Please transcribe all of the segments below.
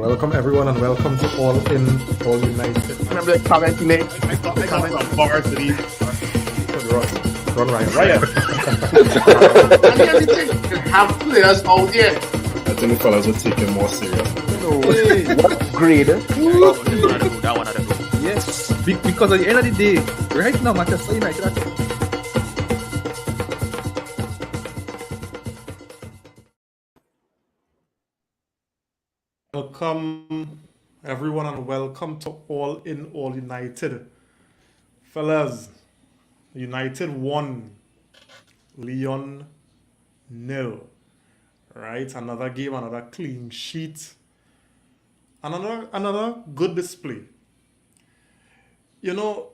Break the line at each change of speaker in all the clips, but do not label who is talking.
Welcome everyone and welcome to All In, All United.
Remember the comment he made?
I got some bars to these.
Run Ryan.
And here's the thing, you have players out there.
I think the fellas will take it more serious.
No way. What grade?
That one had to go.
Yes, because at the end of the day, right now, Manchester United are
Welcome everyone and welcome to All In, All United. Fellas, United won, Lyon 0. Right, another game, another clean sheet, another good display. You know,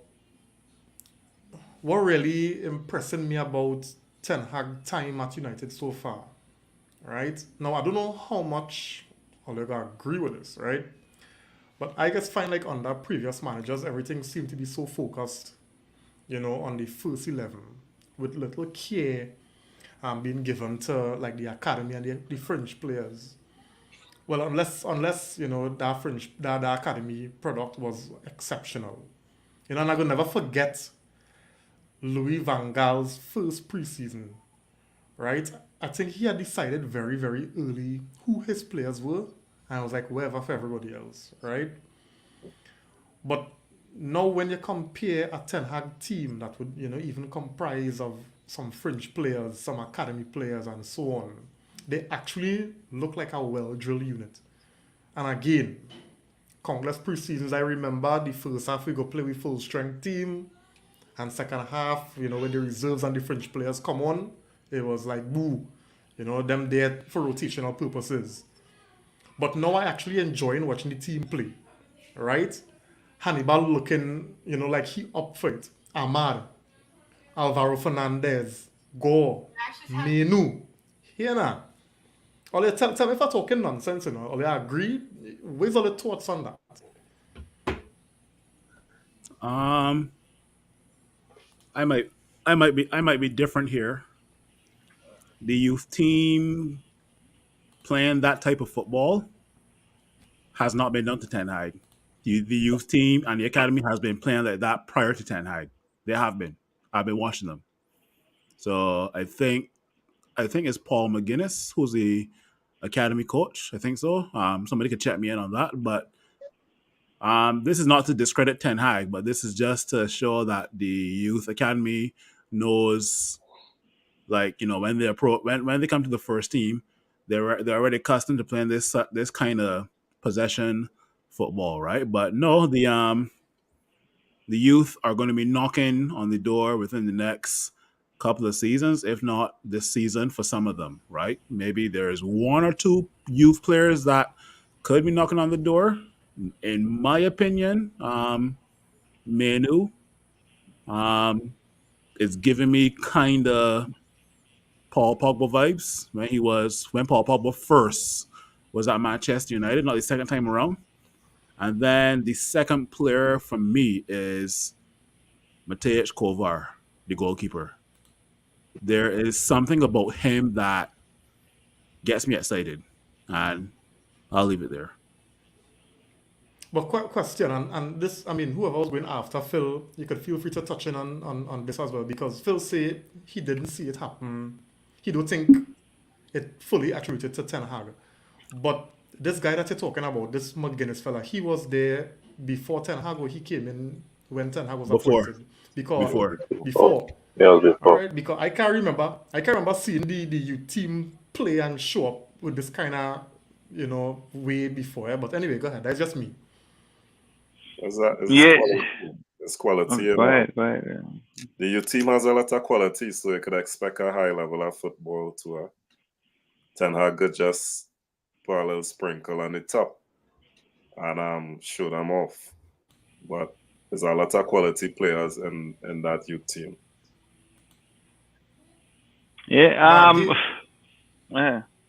what really impressing me about Ten Hag time at United so far, right? Now, I don't know how much Olympique agree with this, right? But I just find like under previous managers, everything seemed to be so focused, you know, on the first 11, with little care being given to like the academy and the French players. Well, unless you know that academy product was exceptional. You know, and I'm gonna never forget Louis Van Gaal's first preseason, right? I think he had decided very, very early who his players were. And I was like, whatever for everybody else, right? But now when you compare a Ten Hag team that would, you know, even comprise of some French players, some academy players, and so on, they actually look like a well-drilled unit. And again, countless preseasons, I remember the first half we go play with full-strength team, and second half, you know, when the reserves and the French players come on, it was like, boo, you know, them there for rotational purposes. But now I actually enjoy watching the team play, right? Hannibal looking, you know, like he up for it. Amar, Alvaro Fernandez, Gore, Menu. Here now. Ole, tell me if I'm talking nonsense, you know. Ole, I agree. Where's all the thoughts on that?
I might be different here. The youth team playing that type of football has not been done to Ten Hag. The youth team and the academy has been playing like that prior to Ten Hag. They have been. I've been watching them. So I think it's Paul McGuinness who's the academy coach. I think so. Somebody could check me in on that. But this is not to discredit Ten Hag, but this is just to show that the youth academy knows, like, you know, when they come to the first team, they're already accustomed to playing this kind of possession football, right? But no, the youth are going to be knocking on the door within the next couple of seasons, if not this season for some of them, right? Maybe there's one or two youth players that could be knocking on the door. In my opinion, Menu is giving me kind of Paul Pogba vibes when Paul Pogba first was at Manchester United, not the second time around. And then the second player for me is Matej Kovar, the goalkeeper. There is something about him that gets me excited, and I'll leave it there.
But question, and this, I mean, whoever was going after Phil, you could feel free to touch in on this as well, because Phil said he didn't see it happen. He don't think it fully attributed to Ten Hag. But this guy that you're talking about, this McGuinness fella, he was there before Ten Hag, or he came in when Ten Hag was appointed? Before.
Yeah, it was before.
Right? Because I can't remember seeing the youth team play and show up with this kind of, you know, way before. But anyway, go ahead. That's just me.
It's quality. You know?
Right.
The youth team has a lot of quality, so you could expect a high level of football to Ten Hag could just put a little sprinkle on the top and show them off. But there's a lot of quality players in that youth team.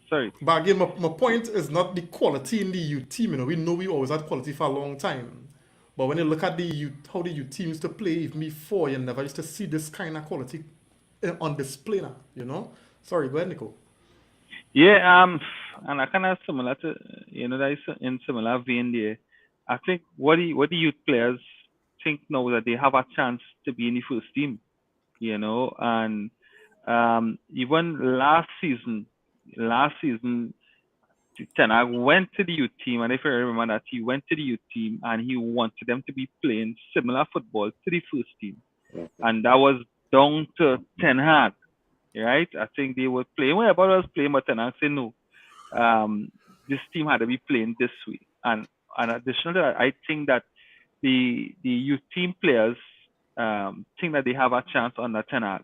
Sorry.
But again, my point is not the quality in the youth team. You know, we always had quality for a long time. But when you look at the youth, how the youth team used to play even before, you never used to see this kind of quality on display now, you know? Sorry, go ahead, Nico.
Yeah, and I kind of similar to that is in similar vein there. I think what the youth players think now that they have a chance to be in the first team, and even last season, Ten Hag went to the youth team, and if I remember that he went to the youth team and he wanted them to be playing similar football to the first team, and that was down to Ten Hag, right? I think they were playing well, but I was playing, but Ten Hag said no. Um, this team had to be playing this way, and additional to that, I think that the youth team players think that they have a chance under Ten Hag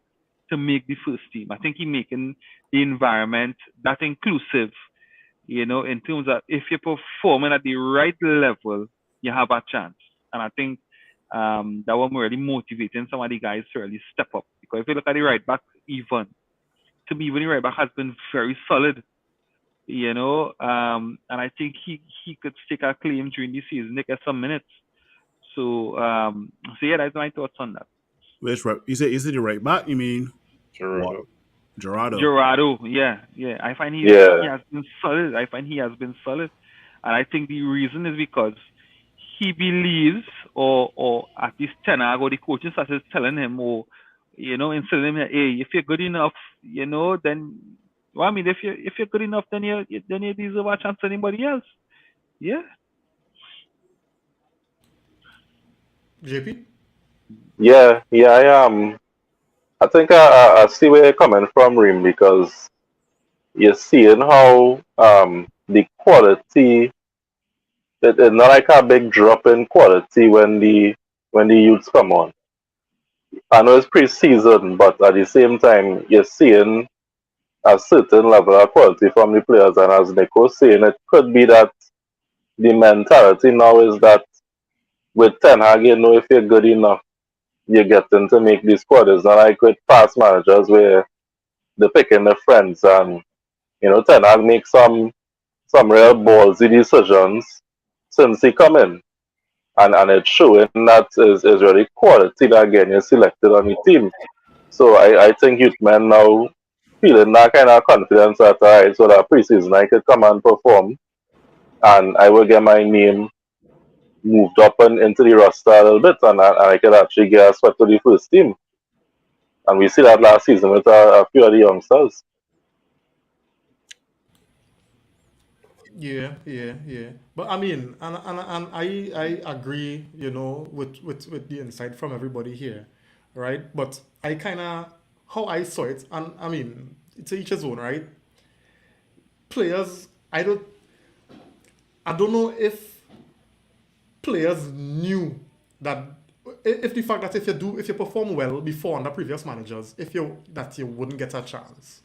to make the first team. I think he making the environment that inclusive, in terms of if you're performing at the right level, you have a chance. And I think that was really motivating some of the guys to really step up. Because if you look at the right back, to me, even the right back has been very solid, and I think he could stake a claim during the season, to get some minutes. So yeah, that's my thoughts on that.
Which right? You said the right back. You mean what?
Gerardo.
Gerardo.
Gerardo, yeah. I find he
Yeah.
has been solid. I find he has been solid, and I think the reason is because he believes, or at least Ten Hag or the coaching staff is telling him, or instilling him, hey, if you're good enough, then well, I mean, if you're good enough, then you deserve a chance to anybody else. Yeah,
JP?
Yeah, I think I see where you're coming from, Rim, because you're seeing how the quality it's not like a big drop in quality when the youths come on. I know it's pre-season, but at the same time, you're seeing a certain level of quality from the players. And as Nico saying, it could be that the mentality now is that with Ten Hag, if you're good enough, you're getting to make the squad. It's not like with past managers where they're picking their friends and Ten Hag makes some real ballsy decisions since he come in. And it's showing that is really quality that again you selected on the team. So I think youth men now feeling that kind of confidence that alright, so that preseason I could come and perform and I will get my name moved up and into the roster a little bit and I could actually get a spot to the first team. And we see that last season with a few of the youngsters.
Yeah. But I mean, and I agree, with the insight from everybody here, right? But I kind of how I saw it, and I mean, it's each his own, right? Players, I don't know if players knew that if the fact that if you perform well before under previous managers, if you that you wouldn't get a chance.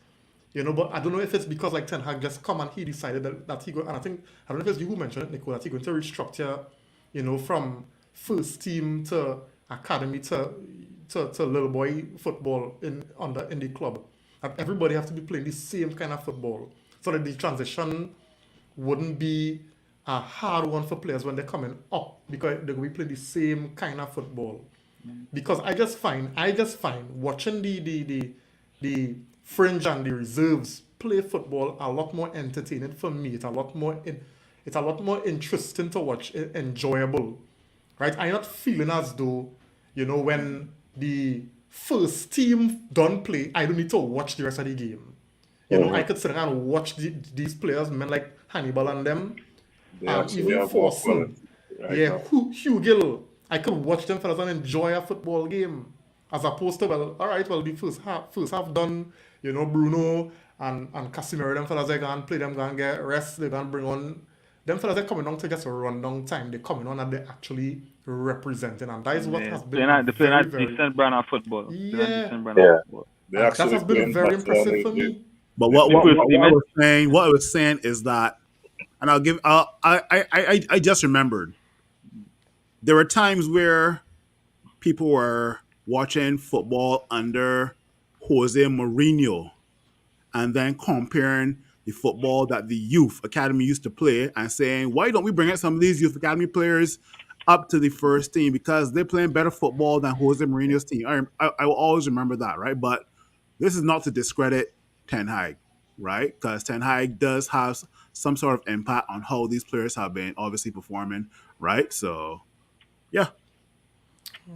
But I don't know if it's because like Ten Hag just come and he decided that he go, and I don't know if it's you who mentioned it, Nico, that he's going to restructure, from first team to academy to little boy football in the club. That everybody have to be playing the same kind of football. So that the transition wouldn't be a hard one for players when they're coming up because they're going to be playing the same kind of football. Because I just find watching the fringe and the reserves play football a lot more entertaining for me. It's a lot more interesting to watch, enjoyable, right? I'm not feeling as though when the first team don't play, I don't need to watch the rest of the game. I could sit around and watch these players, men like Hannibal and them,
They actually
even
have more
Forson.
quality right
Yeah,
now.
Hugh Gill. I could watch them fellas and enjoy a football game. As opposed to, well, all right, well, the first half done, Bruno and Casemiro, them fellas, they go and play them, go and get rest, they go and bring on. Them fellas, they're coming on to just run down time. They're coming on and they're actually representing. And that is what
Yeah.
has been
They're playing
very,
a
very,
decent brand of football. They're a
yeah.
decent brand of
Yeah.
football.
They
And that
actually
has been
playing
very
better than
impressive for me.
But
they
what
play
what,
First
what,
team,
what I
eh?
was saying, is that, and I'll give. I just remembered there were times where people were watching football under Jose Mourinho and then comparing the football that the youth academy used to play and saying, why don't we bring out some of these youth academy players up to the first team because they're playing better football than Jose Mourinho's team. I will always remember that, right? But this is not to discredit Ten Hag. right? Because Ten Hag does have some sort of impact on how these players have been obviously performing, right? So, yeah.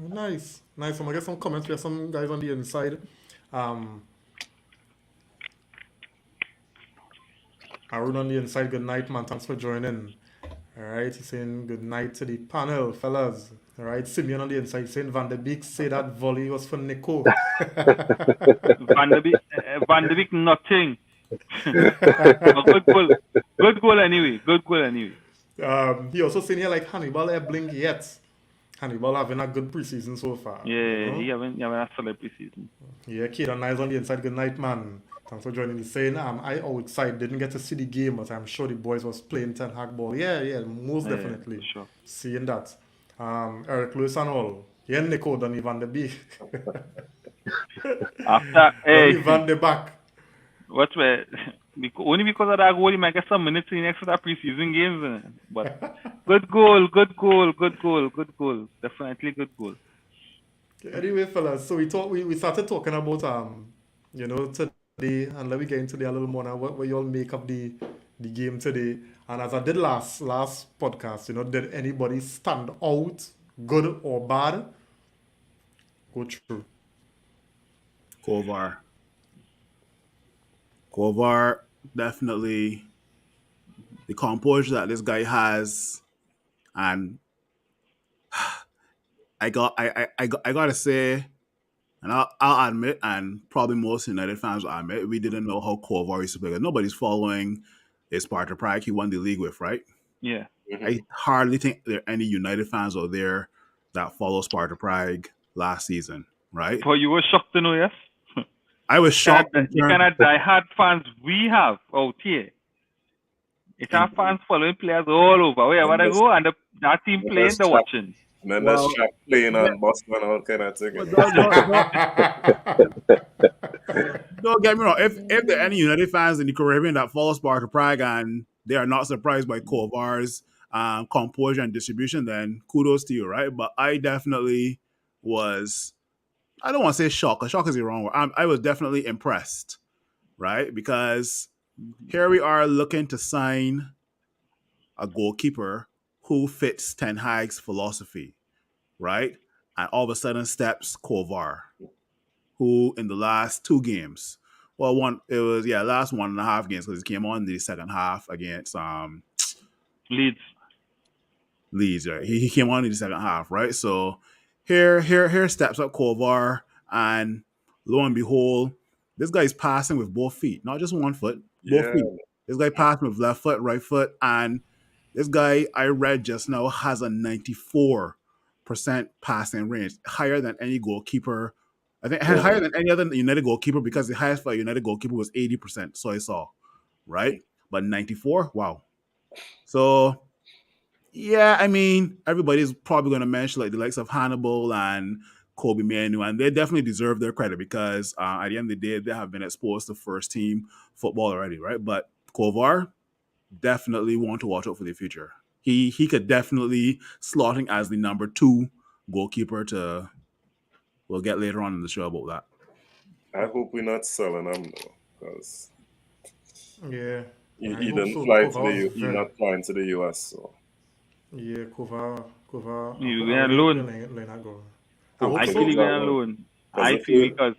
Nice. Nice. I'm gonna get some comments. We have some guys on the inside. Um, Arun on the inside, good night, man. Thanks for joining. All right, he's saying good night to the panel, fellas. All right, Simeon on the inside saying Van de Beek say that volley was for Nico.
Van de Beek nothing. But good goal. Good goal anyway. Good goal anyway.
He also saying here like Hannibal Ebling yet. Hannibal having a good preseason so far.
Yeah, he haven't a solid preseason.
Yeah, kid and nice on the inside. Good night, man. Thanks for joining. He's saying I outside didn't get to see the game, but I'm sure the boys was playing Ten Hag ball. Yeah, most definitely.
For sure.
Seeing that. Eric Lewis and all. Yeah, Nico, Donny Van de Beek.
After
Donny Van de Back.
what's where only because of that goal he might get some minutes in next to that preseason games. But good goal. Definitely good goal.
Anyway, fellas, so we started talking about today, and let me get into a little more now. What you all make of the game today? And as I did last podcast, did anybody stand out, good or bad? Go through.
Kovar, definitely the composure that this guy has, and I gotta say, and I'll admit, and probably most United fans will admit, we didn't know how Kovar used to play. Nobody's following his Sparta Prague he won the league with, right?
Yeah.
I hardly think there are any United fans out there that follow Sparta Prague last season, right?
But you were shocked to know, yes?
I was shocked.
The kind of diehard fans we have out here. It's our fans following players all over. Wherever they go, and that team playing, they're watching.
And then there's Shaq playing on Boston and all kind of thing.
Don't get me wrong. If there are any United fans in the Caribbean that follow Sparta Prague and they are not surprised by Kovar's composure and distribution, then kudos to you, right? But I definitely was, I don't want to say shocked, because shock is the wrong word. I was definitely impressed, right? Because here we are looking to sign a goalkeeper who fits Ten Hag's philosophy, right? And all of a sudden steps Kovar, who in the last two games, last 1.5 games, because he came on the second half against
Leeds,
right? He came on in the second half, right? So here steps up Kovar, and lo and behold, this guy's passing with both feet, not just one foot, both feet. This guy passing with left foot, right foot, and this guy I read just now has a 94% passing range, higher than any goalkeeper. I think higher than any other United goalkeeper, because the highest for a United goalkeeper was 80%. So I saw, right? But 94, wow. So yeah, I mean, everybody's probably going to mention like the likes of Hannibal and Kobe Manu, and they definitely deserve their credit because at the end of the day, they have been exposed to first team football already, right? But Kovar, definitely want to watch out for the future. He could definitely slot in as the number 2 goalkeeper to. We'll get later on in the show about that.
I hope we're not selling him though, because he didn't fly to the he's not flying to the US, so
yeah, Kovar.
You went alone. I feel he went alone. I feel because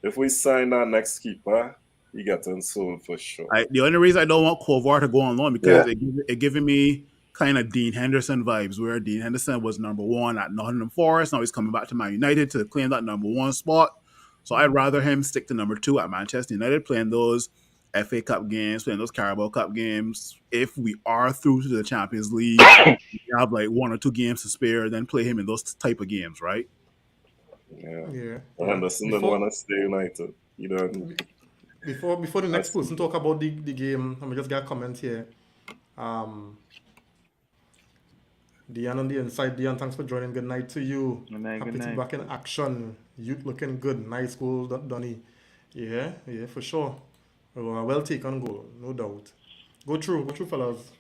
if we sign our next keeper, he gets sold for sure.
The only reason I don't want Kovar to go on loan because it giving me kind of Dean Henderson vibes, where Dean Henderson was number 1 at Nottingham Forest. Now he's coming back to Man United to claim that number 1 spot. So I'd rather him stick to number 2 at Manchester United, playing those FA Cup games, playing those Carabao Cup games. If we are through to the Champions League, we have like 1 or 2 games to spare, then play him in those type of games, right?
Yeah. Henderson doesn't want to stay United. You know.
Before the next person talk about the game, let me just get a comment here. Dion on the inside. Dion, thanks for joining. Good night to you. Happy to be back in action. Youth looking good. Nice goal, Donny. Yeah, for sure. Well taken goal, no doubt. Go through, fellas.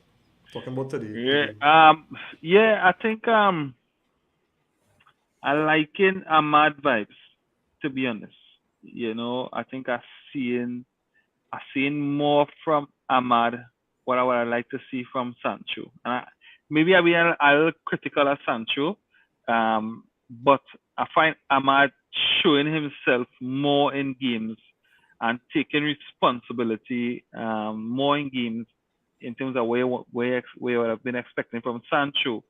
Talking about today.
I think I liking Ahmad vibes, to be honest. I think I've seen I've seen more from Ahmad what I would like to see from Sancho. And maybe I've been a little critical of Sancho, but I find Ahmad showing himself more in games and taking responsibility more in games in terms of where I would have been expecting from Sancho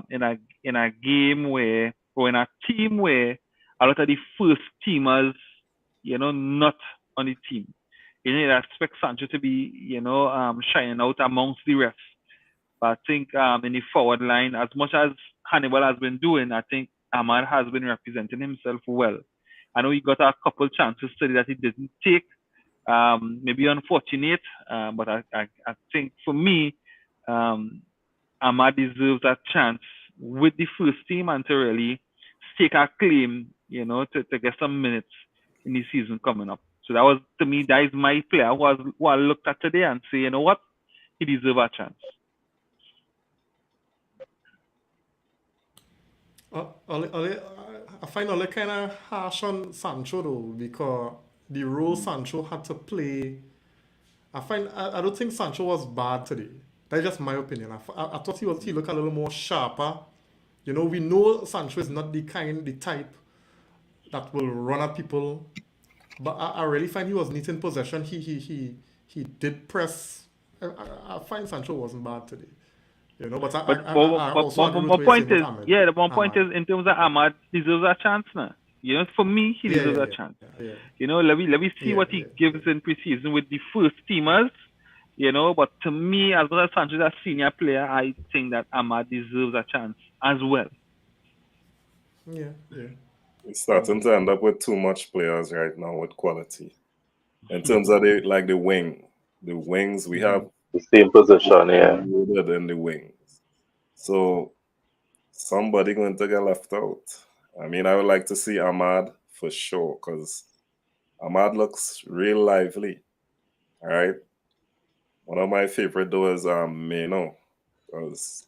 in a game where or in a team where a lot of the first teamers, not on the team. You expect Sancho to be, shining out amongst the rest. But I think in the forward line, as much as Hannibal has been doing, I think Ahmad has been representing himself well. I know he got a couple chances today that he didn't take. Maybe unfortunate, but I think for me, Ahmad deserves a chance with the first team and to really stake a claim, to get some minutes in the season coming up. So that was, to me, that is my player who I looked at today and say, you know what, he deserves a chance.
I find Ole kind of harsh on Sancho though, because the role Sancho had to play, I don't think Sancho was bad today. That's just my opinion. I thought he looked a little more sharper. We know Sancho is not the type that will run at people, but I really find he was neat in possession. He did press. I find Sancho wasn't bad today. But I also agree with
my
what you're
point
saying with
is,
Ahmed.
the one point is in terms of Ahmad deserves a chance now. For me, he deserves a chance.
Yeah.
Let me see what he gives in preseason with the first teamers. But to me, as well as Sanchez as senior player, I think that Ahmad deserves a chance as well.
Yeah.
We're starting to end up with too much players right now with quality. In terms of the wings we have
The same position, yeah.
loaded in the wings. So somebody going to get left out. I mean, I would like to see Ahmad for sure, because Ahmad looks real lively. All right. One of my favorite though is Meno, because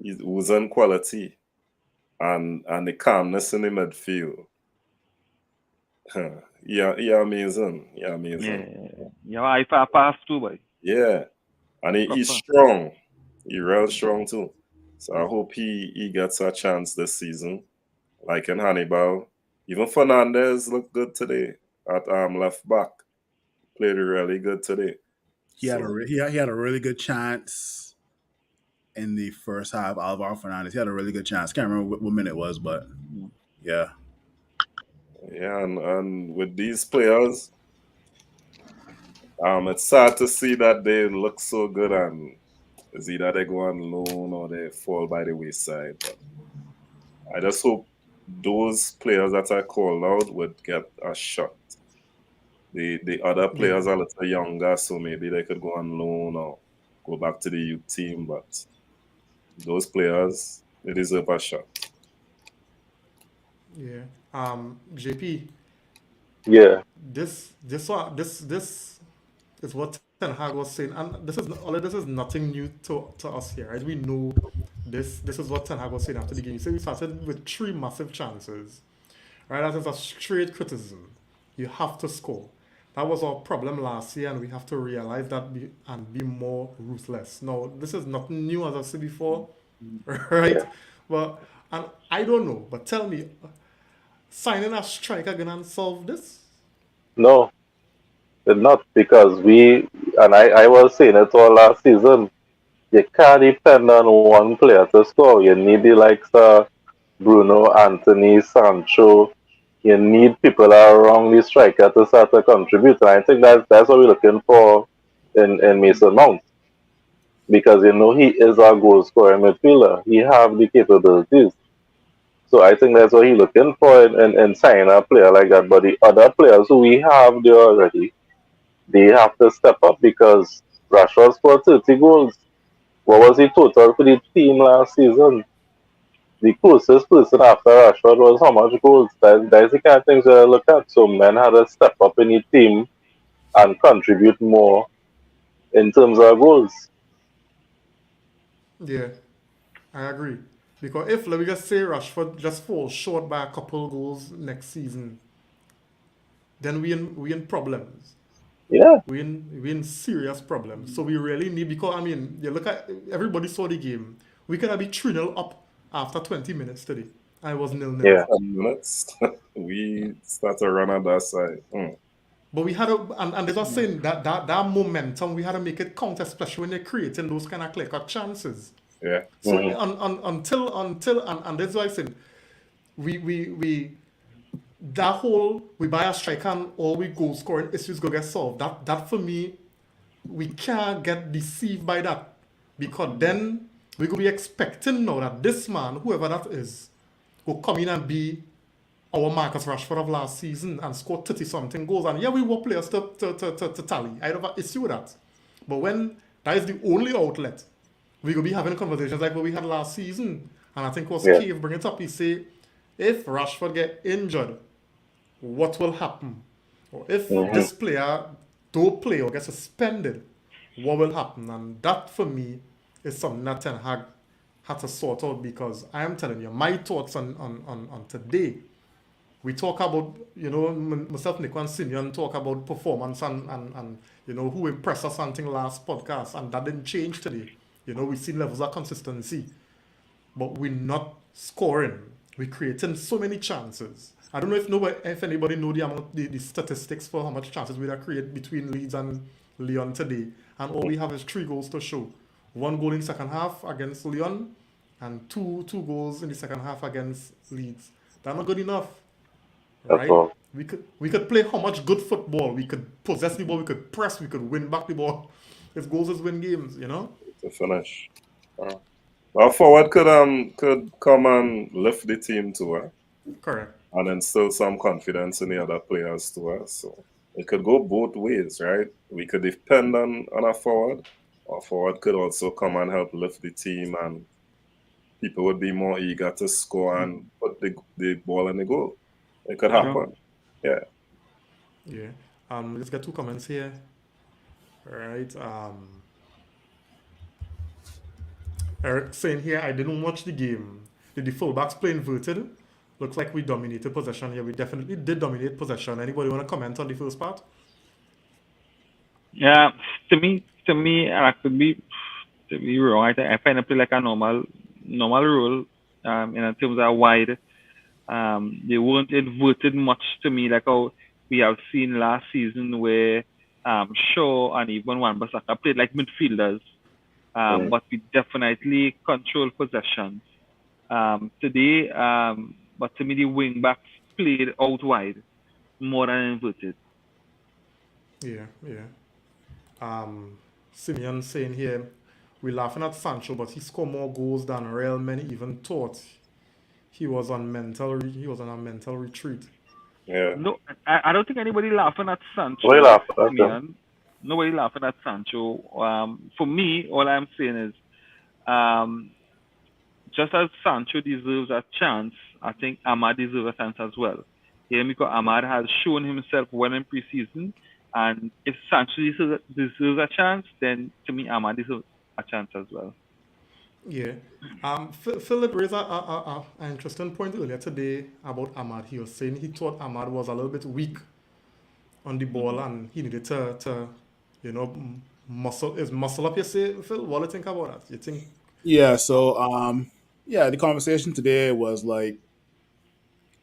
he's oozing quality and the calmness in the midfield. Yeah, amazing. Yeah, amazing.
Yeah, I pass too, boy.
Yeah. And he's strong. He's real strong too. So I hope he gets a chance this season. Like in Hannibal. Even Fernandez looked good today at left back. Played really good today.
He had a really good chance in the first half. Alvaro Fernandez, he had a really good chance. Can't remember what minute it was, but yeah.
Yeah, and with these players, it's sad to see that they look so good and it's either they go on loan or they fall by the wayside. But I just hope those players that I called out would get a shot. The other players are a little younger, so maybe they could go on loan or go back to the youth team. But those players, they deserve a shot.
Yeah. JP.
Yeah.
This is what Ten Hag was saying, and this is nothing new to us here, right? We know this. This is what Ten Hag was saying after the game. He said we started with 3 massive chances, right? That is a straight criticism. You have to score. That was our problem last year, and we have to realize that and be more ruthless. No, this is nothing new, as I said before, right?
Yeah.
But and I don't know, but tell me, signing a striker gonna solve this?
No, it's not, because I was saying it all last season. You can't depend on one player to score. You need the likes of Bruno, Anthony, Sancho. You need people around the striker to start to contribute. And I think that's what we're looking for in Mason Mount. Because he is our goal scoring midfielder. He have the capabilities. So I think that's what he's looking for in signing a player like that. But the other players who we have there already, they have to step up, because Rashford scored 30 goals. What was the total for the team last season? The closest person after Rashford was how much goals? That's the kind of things that I look at. So men had to step up in the team and contribute more in terms of goals.
Yeah, I agree. Because if, let me just say, Rashford just falls short by a couple goals next season, then we in problems.
Yeah,
we in serious problems. So we really need, because I mean, you look at, everybody saw the game. We could have been 3-0 up after 20 minutes today. I was 0-0.
yeah,
10 minutes. We start to run on that side.
But we had and they were saying that momentum, we had to make it count, especially when they're creating those kind of clear cut chances.
Yeah.
So until and that's why I said we that whole we buy a striker and all we goal scoring issues go get solved. That for me, we can't get deceived by that, because then we could be expecting now that this man, whoever that is, will come in and be our Marcus Rashford of last season and score 30 something goals. And yeah, we want players to tally. I don't have an issue with that. But when that is the only outlet, we could be having conversations like what we had last season. And I think was
yeah.
Cave bring it up. He say, if Rashford get injured, what will happen? Or if
Hmm.
this player don't play or get suspended, what will happen? And that for me is something that Ten Hag had to sort out, because I am telling you, my thoughts on today, we talk about, myself, Nico, and Simeon talk about performance and who impressed us something last podcast, and that didn't change today. We see levels of consistency, but we're not scoring. We're creating so many chances. I don't know if anybody know the statistics for how much chances we have created between Leeds and Lyon today, and all we have is 3 goals to show. 1 goal in second half against Lyon, and two goals in the second half against Leeds. That's not good enough,
That's
right?
all.
We could play how much good football. We could possess the ball. We could press. We could win back the ball. If goals is win games.
To finish. Our forward could come and lift the team too,
Correct.
and instill some confidence in the other players too. So it could go both ways, right? We could depend on a forward. Our forward could also come and help lift the team, and people would be more eager to score and put the ball in the goal. It could
Sure.
happen. Yeah.
Yeah. Let's get 2 comments here. All right. Eric saying here, I didn't watch the game. Did the fullbacks play inverted? Looks like we dominated possession here. We definitely did dominate possession. Anybody want to comment on the first part?
Yeah, to me, and I could be wrong. I find it play like a normal role. In terms of wide, they weren't inverted much to me, like how we have seen last season, where Shaw and even Wan-Bissaka played like midfielders.
Mm.
But we definitely control possession today. But to me, the wing backs played out wide more than inverted.
Yeah, yeah. Simeon saying here, we're laughing at Sancho, but he scored more goals than Real many even thought. He was on a mental retreat.
Yeah.
No, I don't think anybody laughing at
We
Sancho,
laugh at them.
Simeon. Nobody laughing at Sancho. For me, all I'm saying is, um, just as Sancho deserves a chance, I think Ahmad deserves a chance as well. Yeah, because Ahmad has shown himself well in preseason, and if Sancho deserves a chance, then to me, Ahmad deserves a chance as well.
Yeah. Philip raised an interesting point earlier today about Ahmad. He was saying he thought Ahmad was a little bit weak on the ball, and he needed to muscle up. You say, Phil, what do you think about that? You think?
Yeah, so yeah, the conversation today was like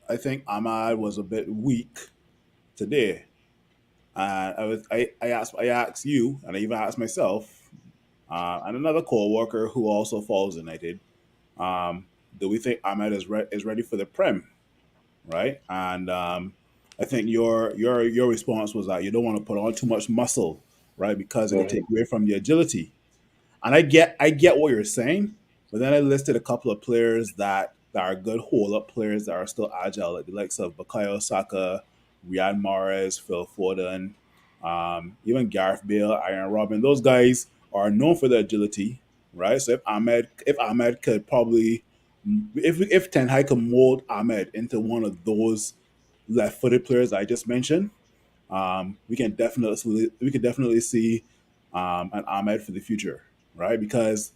I think Ahmad was a bit weak today. I asked you, and I even asked myself, and another co-worker who also follows United. Do we think Ahmed is ready for the Prem? Right, and I think your response was that you don't want to put on too much muscle, right, because it could
Hmm.
take away from the agility. And I get what you're saying, but then I listed a couple of players that are good hold up players that are still agile, like the likes of Bakayo Saka, Riyad Mahrez, Phil Foden, even Gareth Bale, Iron Robin. Those guys are known for their agility, right? So if Ahmed could probably if Ten Hag could mold Ahmed into one of those left-footed players I just mentioned, we can definitely see an Ahmed for the future, right? Because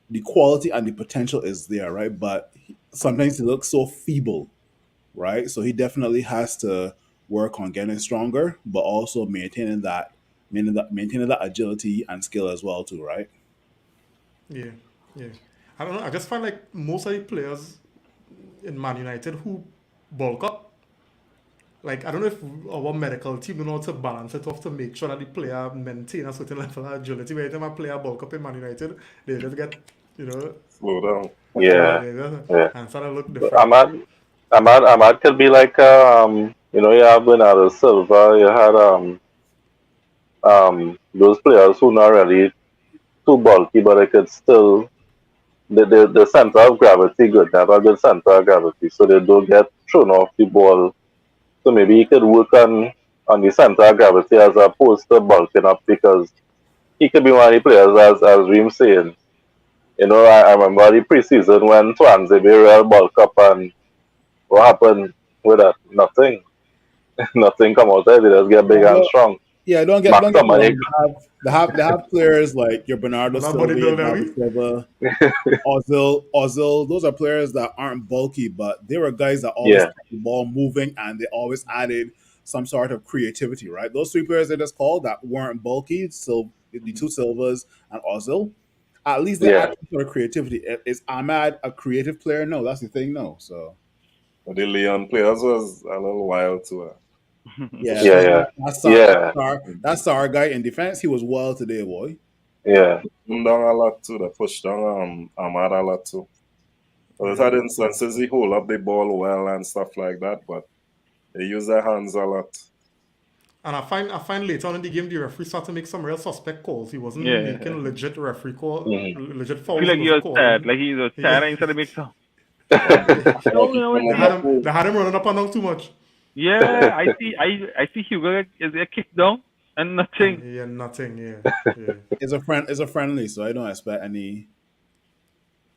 the quality and the potential is there, right? But sometimes he looks so feeble, right? So he definitely has to work on getting stronger, but also maintaining that agility and skill as well too, right?
Yeah, yeah. I don't know. I just find like most of the players in Man United who bulk up, like I don't know if our medical team know how to balance it off to make sure that the player maintain a certain level of agility. Where every time a player bulk up in Man United, they just get, you know,
Slow down.
yeah,
Yeah,
they just
yeah.
and start to look
But
different.
Ahmad could be like you have Bernardo Silva, you had those players who not really too bulky, but they could still the center of gravity good. They have a good center of gravity, so they don't get thrown off the ball. So maybe he could work on the center of gravity as opposed to bulking up because he could be one of the players as Reem saying. You know, I remember the preseason when Swansea be real bulk up and what happened with that? Nothing. Nothing come out there. They just get big and strong.
Yeah, don't get me
McTominay.
wrong. They have players like your Bernardo
But not
Silva,
bodybuilder,
Bernardo
we.
Silva, Ozil. Those are players that aren't bulky, but they were guys that always
Yeah,
kept the ball moving and they always added some sort of creativity, right? Those three players they just called that weren't bulky, so the two Silvas and Ozil, at least they
yeah,
added some sort of creativity. Is Ahmad a creative player? No, that's the thing. No, so
But the Lyon players was a little wild too.
yeah,
yeah, yeah, yeah,
that Sar guy in defense, he was wild today, boy.
yeah,
Him down a lot too. They pushed down Ahmad a lot too. But there's had instances he hold up the ball well and stuff like that, but they use their hands a lot.
And I find later on in the game the referee started to make some real suspect calls. He wasn't
Yeah.
making legit referee call,
mhm.
legit
I
fouls.
feel like
He
he
wasn't
was tired.
calling.
Like he was
Yeah.
tired and instead of make some. No, you know what?
They had him running up and down too much.
Yeah, I see Hugo is a kick down and nothing.
And yeah, nothing. Yeah, yeah.
It's a friendly, so I don't expect any.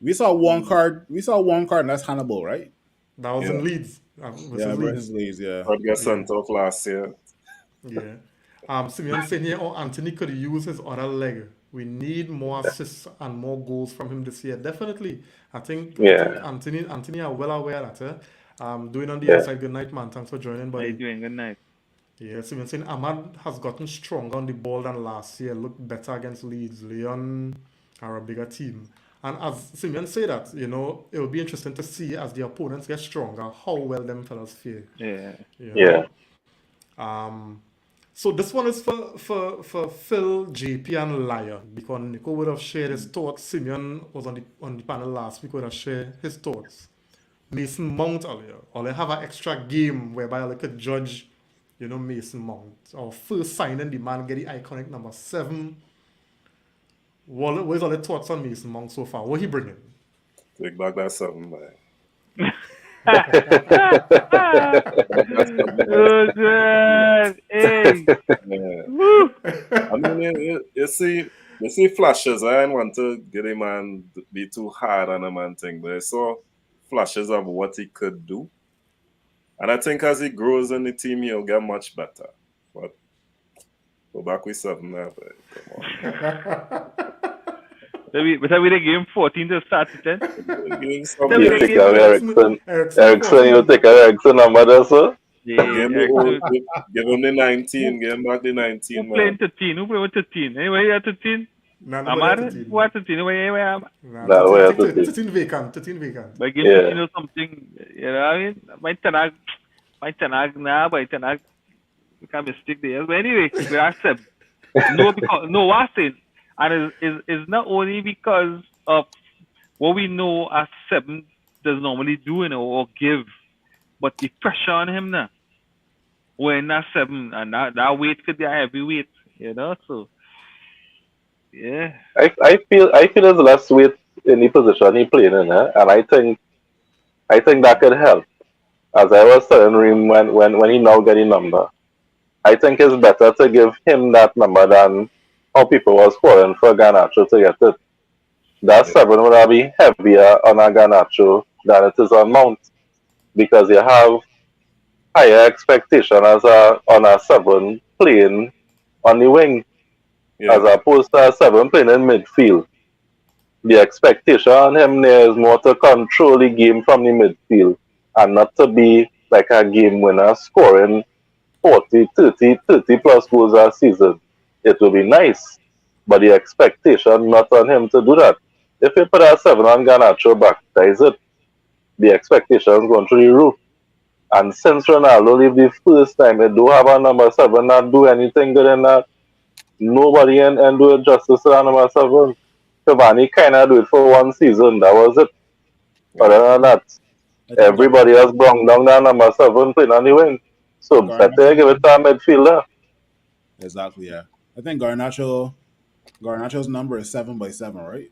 We saw one card. We saw one card, and that's Hannibal, right?
That was
Yeah.
in Leeds
Yeah,
versus
versus
Leeds.
Leeds. Yeah,
But get
Yeah,
sent off last year.
yeah. Simeon saying here, oh, Anthony could use his other leg. We need more assists and more goals from him this year. Definitely. I think
Yeah,
Anthony are well aware of that. Doing on the
yeah,
inside. Good night, man. Thanks for joining,
How you
buddy.
doing? Good night.
Yeah, Simeon saying Ahmad has gotten stronger on the ball than last year. Looked better against Leeds. Lyon are a bigger team. And as Simeon said that, it will be interesting to see as the opponents get stronger how well them fellas fare.
Yeah.
You
yeah.
know? So this one is for Phil, JP, and Lion because Nico would have shared his thoughts. Simeon was on the panel last week, would have shared his thoughts. Mason Mount earlier, or they have an extra game whereby they could judge, Mason Mount. Our first signing, the man get the iconic number 7. What's all the thoughts on Mason Mount so far? What he bringing?
Take back that 7, man.
Oh, God. Hey.
Yeah.
Woo.
I mean, you see flashes. I didn't want to get him and be too hard on him and thing, but I saw flashes of what he could do. And I think as he grows in the team, he'll get much better. But go back with 7 now, but come on.
But we the game 14 to start to 10.
Give him some
Then we
You
the
take
game.
out Ericsson. Ericsson,
14.
you take out Ericsson number there, sir?
Yeah.
give him the 19. Give him back the 19,
Who playing
man.
13? Who playing with 13? Anyway, you 13?
Nah,
Amar?
nobody 13.
Who are 13? Anyway, I'm.
Nah,
Nah, we have
13
to
13 vacant. 13 vacant.
By game
Yeah.
15 or something, you know what I mean? My Tanag now, by Tanag, we can mistake there. But anyway, we are 7. No, what I'm saying, and it's not only because of what we know as 7 does normally do, or give, but the pressure on him now. When that 7, and that weight could be a heavy weight, so yeah.
I feel there's less weight in the position he playing in, and I think that could help. As I was telling Reem when he now get a number, I think it's better to give him that number than how people was calling for Garnacho to get it. That 7 would be heavier on a Garnacho than it is on Mount because you have higher expectation on a 7 playing on the wing as
Yeah.
opposed to a 7 playing in midfield. The expectation on him there is more to control the game from the midfield and not to be like a game winner scoring 40, 30, 30 plus goals a season, it will be nice. But the expectation not on him to do that. If you put a 7 on Garnacho back, that is it. The expectations going through the roof. And since Ronaldo leave the first time, they do have a number 7 not do anything good in that. Nobody and do it justice to that number 7. Cavani kind of do it for one season. That was it.
Yeah,
Other than that,
I think
everybody else brought down that number 7 playing on the wing. So better give
Garnacho
it to a midfielder.
exactly. Yeah, I think Garnacho's number is 7x7, right?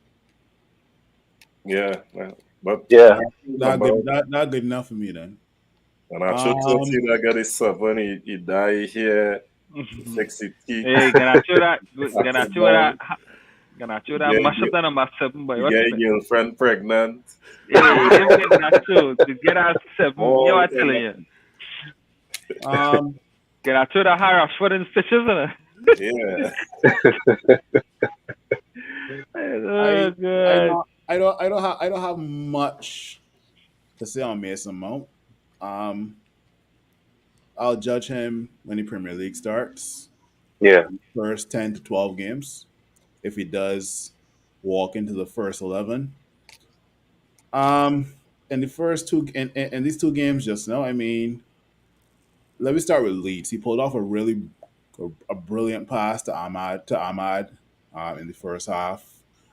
Yeah, but
Yeah.
Not
number
good. Not good enough for me then.
and I should
Um,
see that got his 7. He die here. He fix it. He
Hey, Ganacho that
get
mash up that number 7 boy.
you
What
get
you
your
think?
girlfriend pregnant.
Hey, him get Ganacho. To get that 7. You know
All
what I'm telling you?
um,
Ganacho that harass for them stitches, isn't
yeah.
it?
I
Oh, God.
I don't have much to say on Mason Mount. Um, I'll judge him when the Premier League starts,
Yeah.
first 10 to 12 games. If he does walk into the first 11, in the first two in these 2 games just now, I mean, let me start with Leeds. He pulled off a brilliant pass to Ahmad in the first half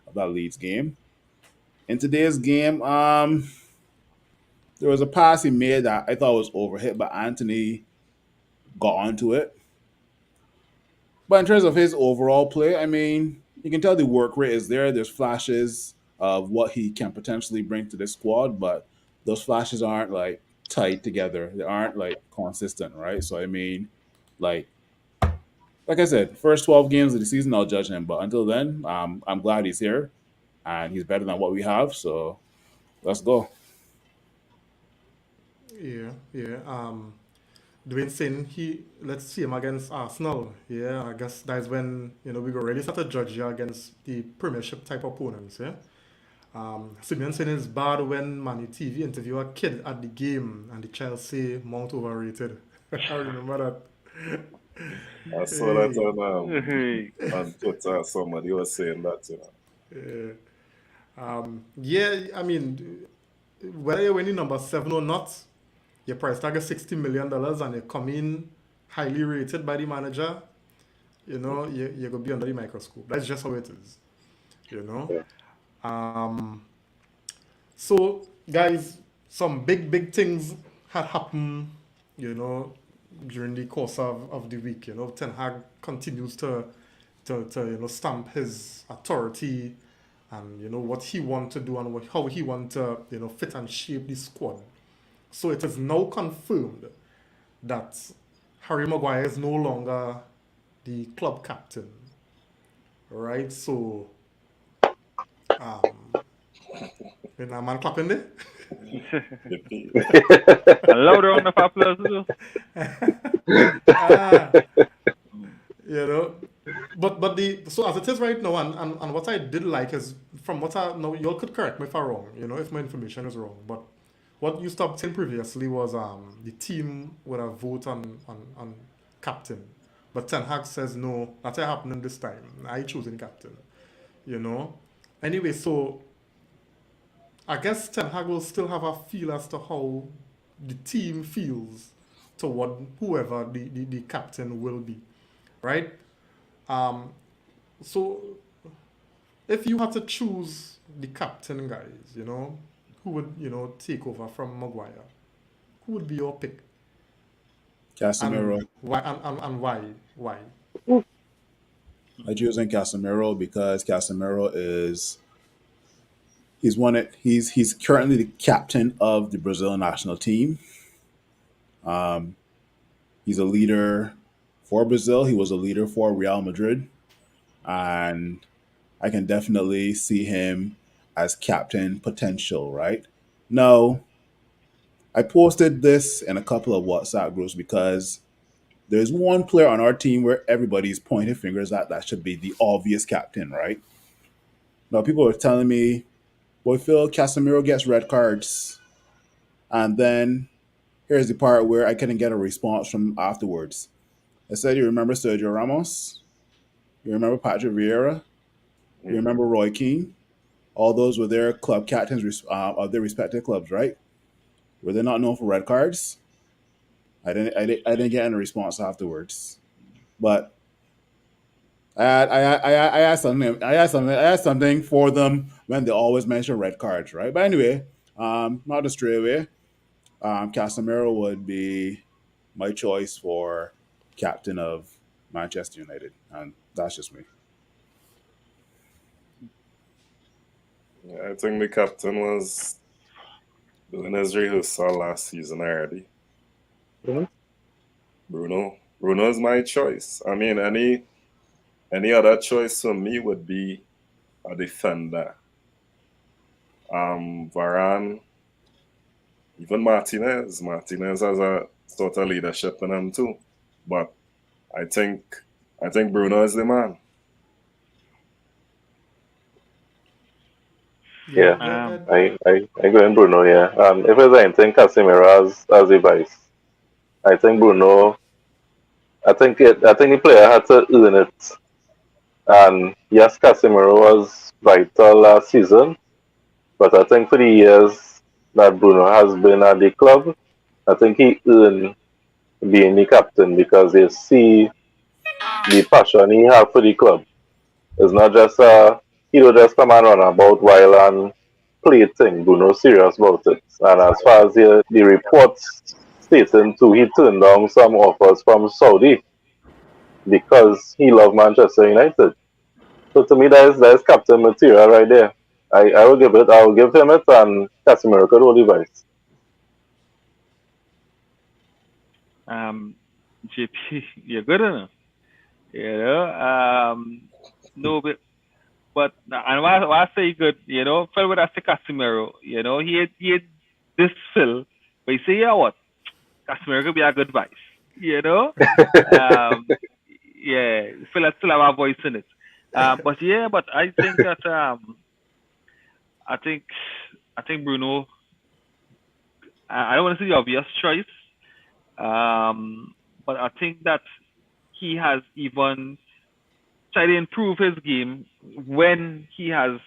of that Leeds game. In today's game, there was a pass he made that I thought was overhit, but Anthony got onto it. But in terms of his overall play, I mean, you can tell the work rate is there. There's flashes of what he can potentially bring to this squad, but those flashes aren't like tied together. They aren't like consistent, right? So I mean, like like I said, first 12 games of the season, I'll judge him. But until then, I'm glad he's here and he's better than what we have. So let's go.
Yeah, yeah. Dwayne saying let's see him against Arsenal. Yeah, I guess that's when we go really start to judge you against the Premiership type opponents. Yeah. Simeon saying it's bad when Manu TV interview a kid at the game and the child say Mount overrated. I remember that.
I saw that
Hey,
Hey.
on Twitter. Somebody was saying that,
yeah. Yeah, I mean, whether you're winning number 7 or not, your price tag is $60 million and you come in highly rated by the manager, you're going to be under the microscope. That's just how it is, you know.
Yeah.
Um, so, guys, some big things had happened, you know, during the course of the week. Ten Hag continues to stamp his authority and what he want to do and how he want to fit and shape the squad. So it is now confirmed that Harry Maguire is no longer the club captain, right? So, um, and a man clapping there.
A loud round of applause too.
Ah, you know, but the so as it is right now, and what I did like is from what I know, you all could correct me if I'm wrong, if my information is wrong, but what you stopped saying previously was the team would have vote on captain, but Ten Hag says no, that's not happening this time. I choosing captain, you know. Anyway, so I guess Ten Hag will still have a feel as to how the team feels toward whoever the captain will be, right? Um, so if you had to choose the captain, guys, who would take over from Maguire? Who would be your pick, and
Casemiro.
why? And why? Why?
I choosing Casemiro because Casemiro is he's currently the captain of the Brazil national team. Um, he's a leader for Brazil. He was a leader for Real Madrid, and I can definitely see him as captain potential. Right? No, I posted this in a couple of WhatsApp groups because there's one player on our team where everybody's pointing fingers at that should be the obvious captain, right? Now people are telling me, boy, Phil Casemiro gets red cards, and then here's the part where I couldn't get a response from afterwards. I said you remember Sergio Ramos, you remember Patrick Vieira, you remember Roy Keane. All those were their club captains of their respective clubs, right? Were they not known for red cards? I didn't get any response afterwards. But I asked something for them when they always mention red cards, right? But anyway, not to stray away. Casemiro would be my choice for captain of Manchester United, and that's just me.
I think the captain was doing his rehearsal last season already.
Mhm.
Bruno is my choice. I mean, any other choice for me would be a defender. Varane, even Martinez. Martinez has a sort of leadership in him too. But I think Bruno is the man.
Yeah,
Um,
I go in Bruno. Yeah. If there's anything Casemiro as a vice, I think Bruno. I think the player had to earn it. And yes, Casemiro was vital last season, but I think for the years that Bruno has been at the club, I think he earned being the captain because they see the passion he have for the club. It's not just he don't just come and run about while and play thing. Bruno serious about it. And as far as the reports stating too, he turned down some offers from Saudi because he loved Manchester United. So to me, that is captain material right there. I will give him it, and Casemiro could hold the vice.
JP, you're good enough. You know, no, but and why I say good, you know, fell with that Casemiro, you know, he had this fill, but you say, yeah, what, Casemiro could be a good vice, you know, um, yeah, feel I still have a voice in it, but yeah, but I think that I think I think Bruno, I don't want to say the obvious choice, but I think that he has even tried to improve his game when he has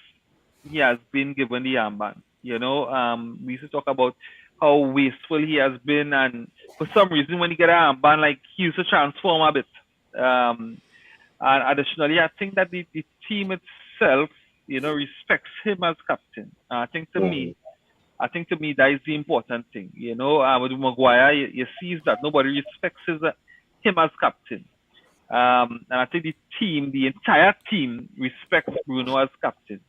been given the armband. You know, we used to talk about how wasteful he has been, and for some reason, when he get an armband, like he used to transform a bit. And additionally, I think that the team itself, you know, respects him as captain.
Mhm.
I think to me that is the important thing. You know, with Maguire, you see that nobody respects him as captain. And I think the entire team respects Bruno as captain.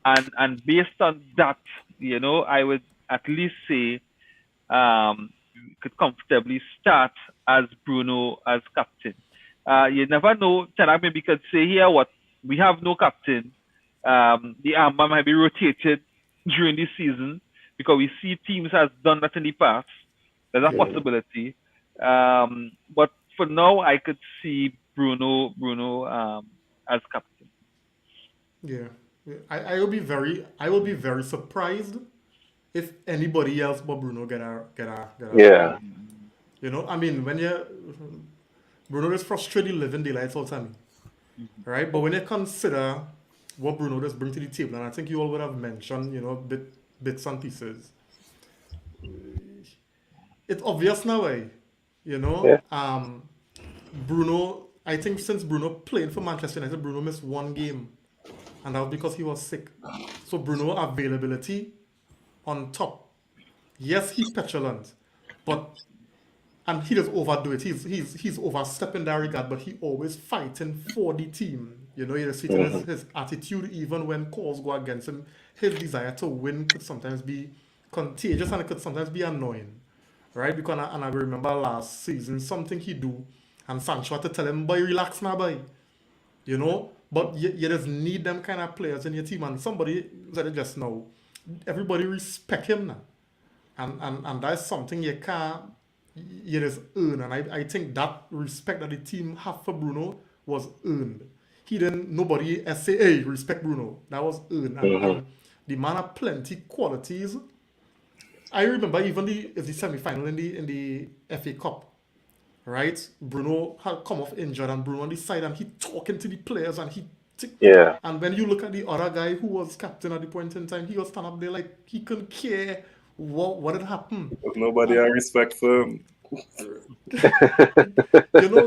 And based on that, you know, I would at least say we could comfortably start as Bruno as captain. You never know. Tenag maybe could say here what we have no captain. The armband might be rotated during the season because we see teams has done that in the past. There's a possibility. But for now, I could see Bruno as captain.
Yeah. Yeah. I will be very surprised if anybody else but Bruno get a
Yeah.
armband. You know, I mean, when you Bruno is frustrated living daylights all the time, right? But when you consider what Bruno does bring to the table, and I think you all would have mentioned, you know, bits and pieces, it's obvious now, you know.
Yeah.
Bruno, I think since Bruno playing for Manchester United, Bruno missed one game, and that was because he was sick. So Bruno availability on top. Yes, he petulant, but and he does overdo it. He's overstepping that regard, but he always fighting for the team. You know, you see it in
Mhm.
his attitude, even when calls go against him. His desire to win could sometimes be contagious and it could sometimes be annoying, right? Because I remember last season something he do, and Sancho had to tell him, "Boy, relax now, boy." You know, but you just need them kind of players in your team, and somebody said it just now. Everybody respect him now, and that's something you can't you just earn. And I think that respect that the team have for Bruno was earned. He didn't nobody say, hey, respect Bruno. That was earned.
Mhm.
And the man had plenty qualities. I remember even the semi final in the FA Cup. right? Bruno had come off injured, and Bruno on the side, and he talking to the players, and
Yeah.
and when you look at the other guy who was captain at the point in time, he was stand up there like he couldn't care what had happened.
But nobody had respect for him.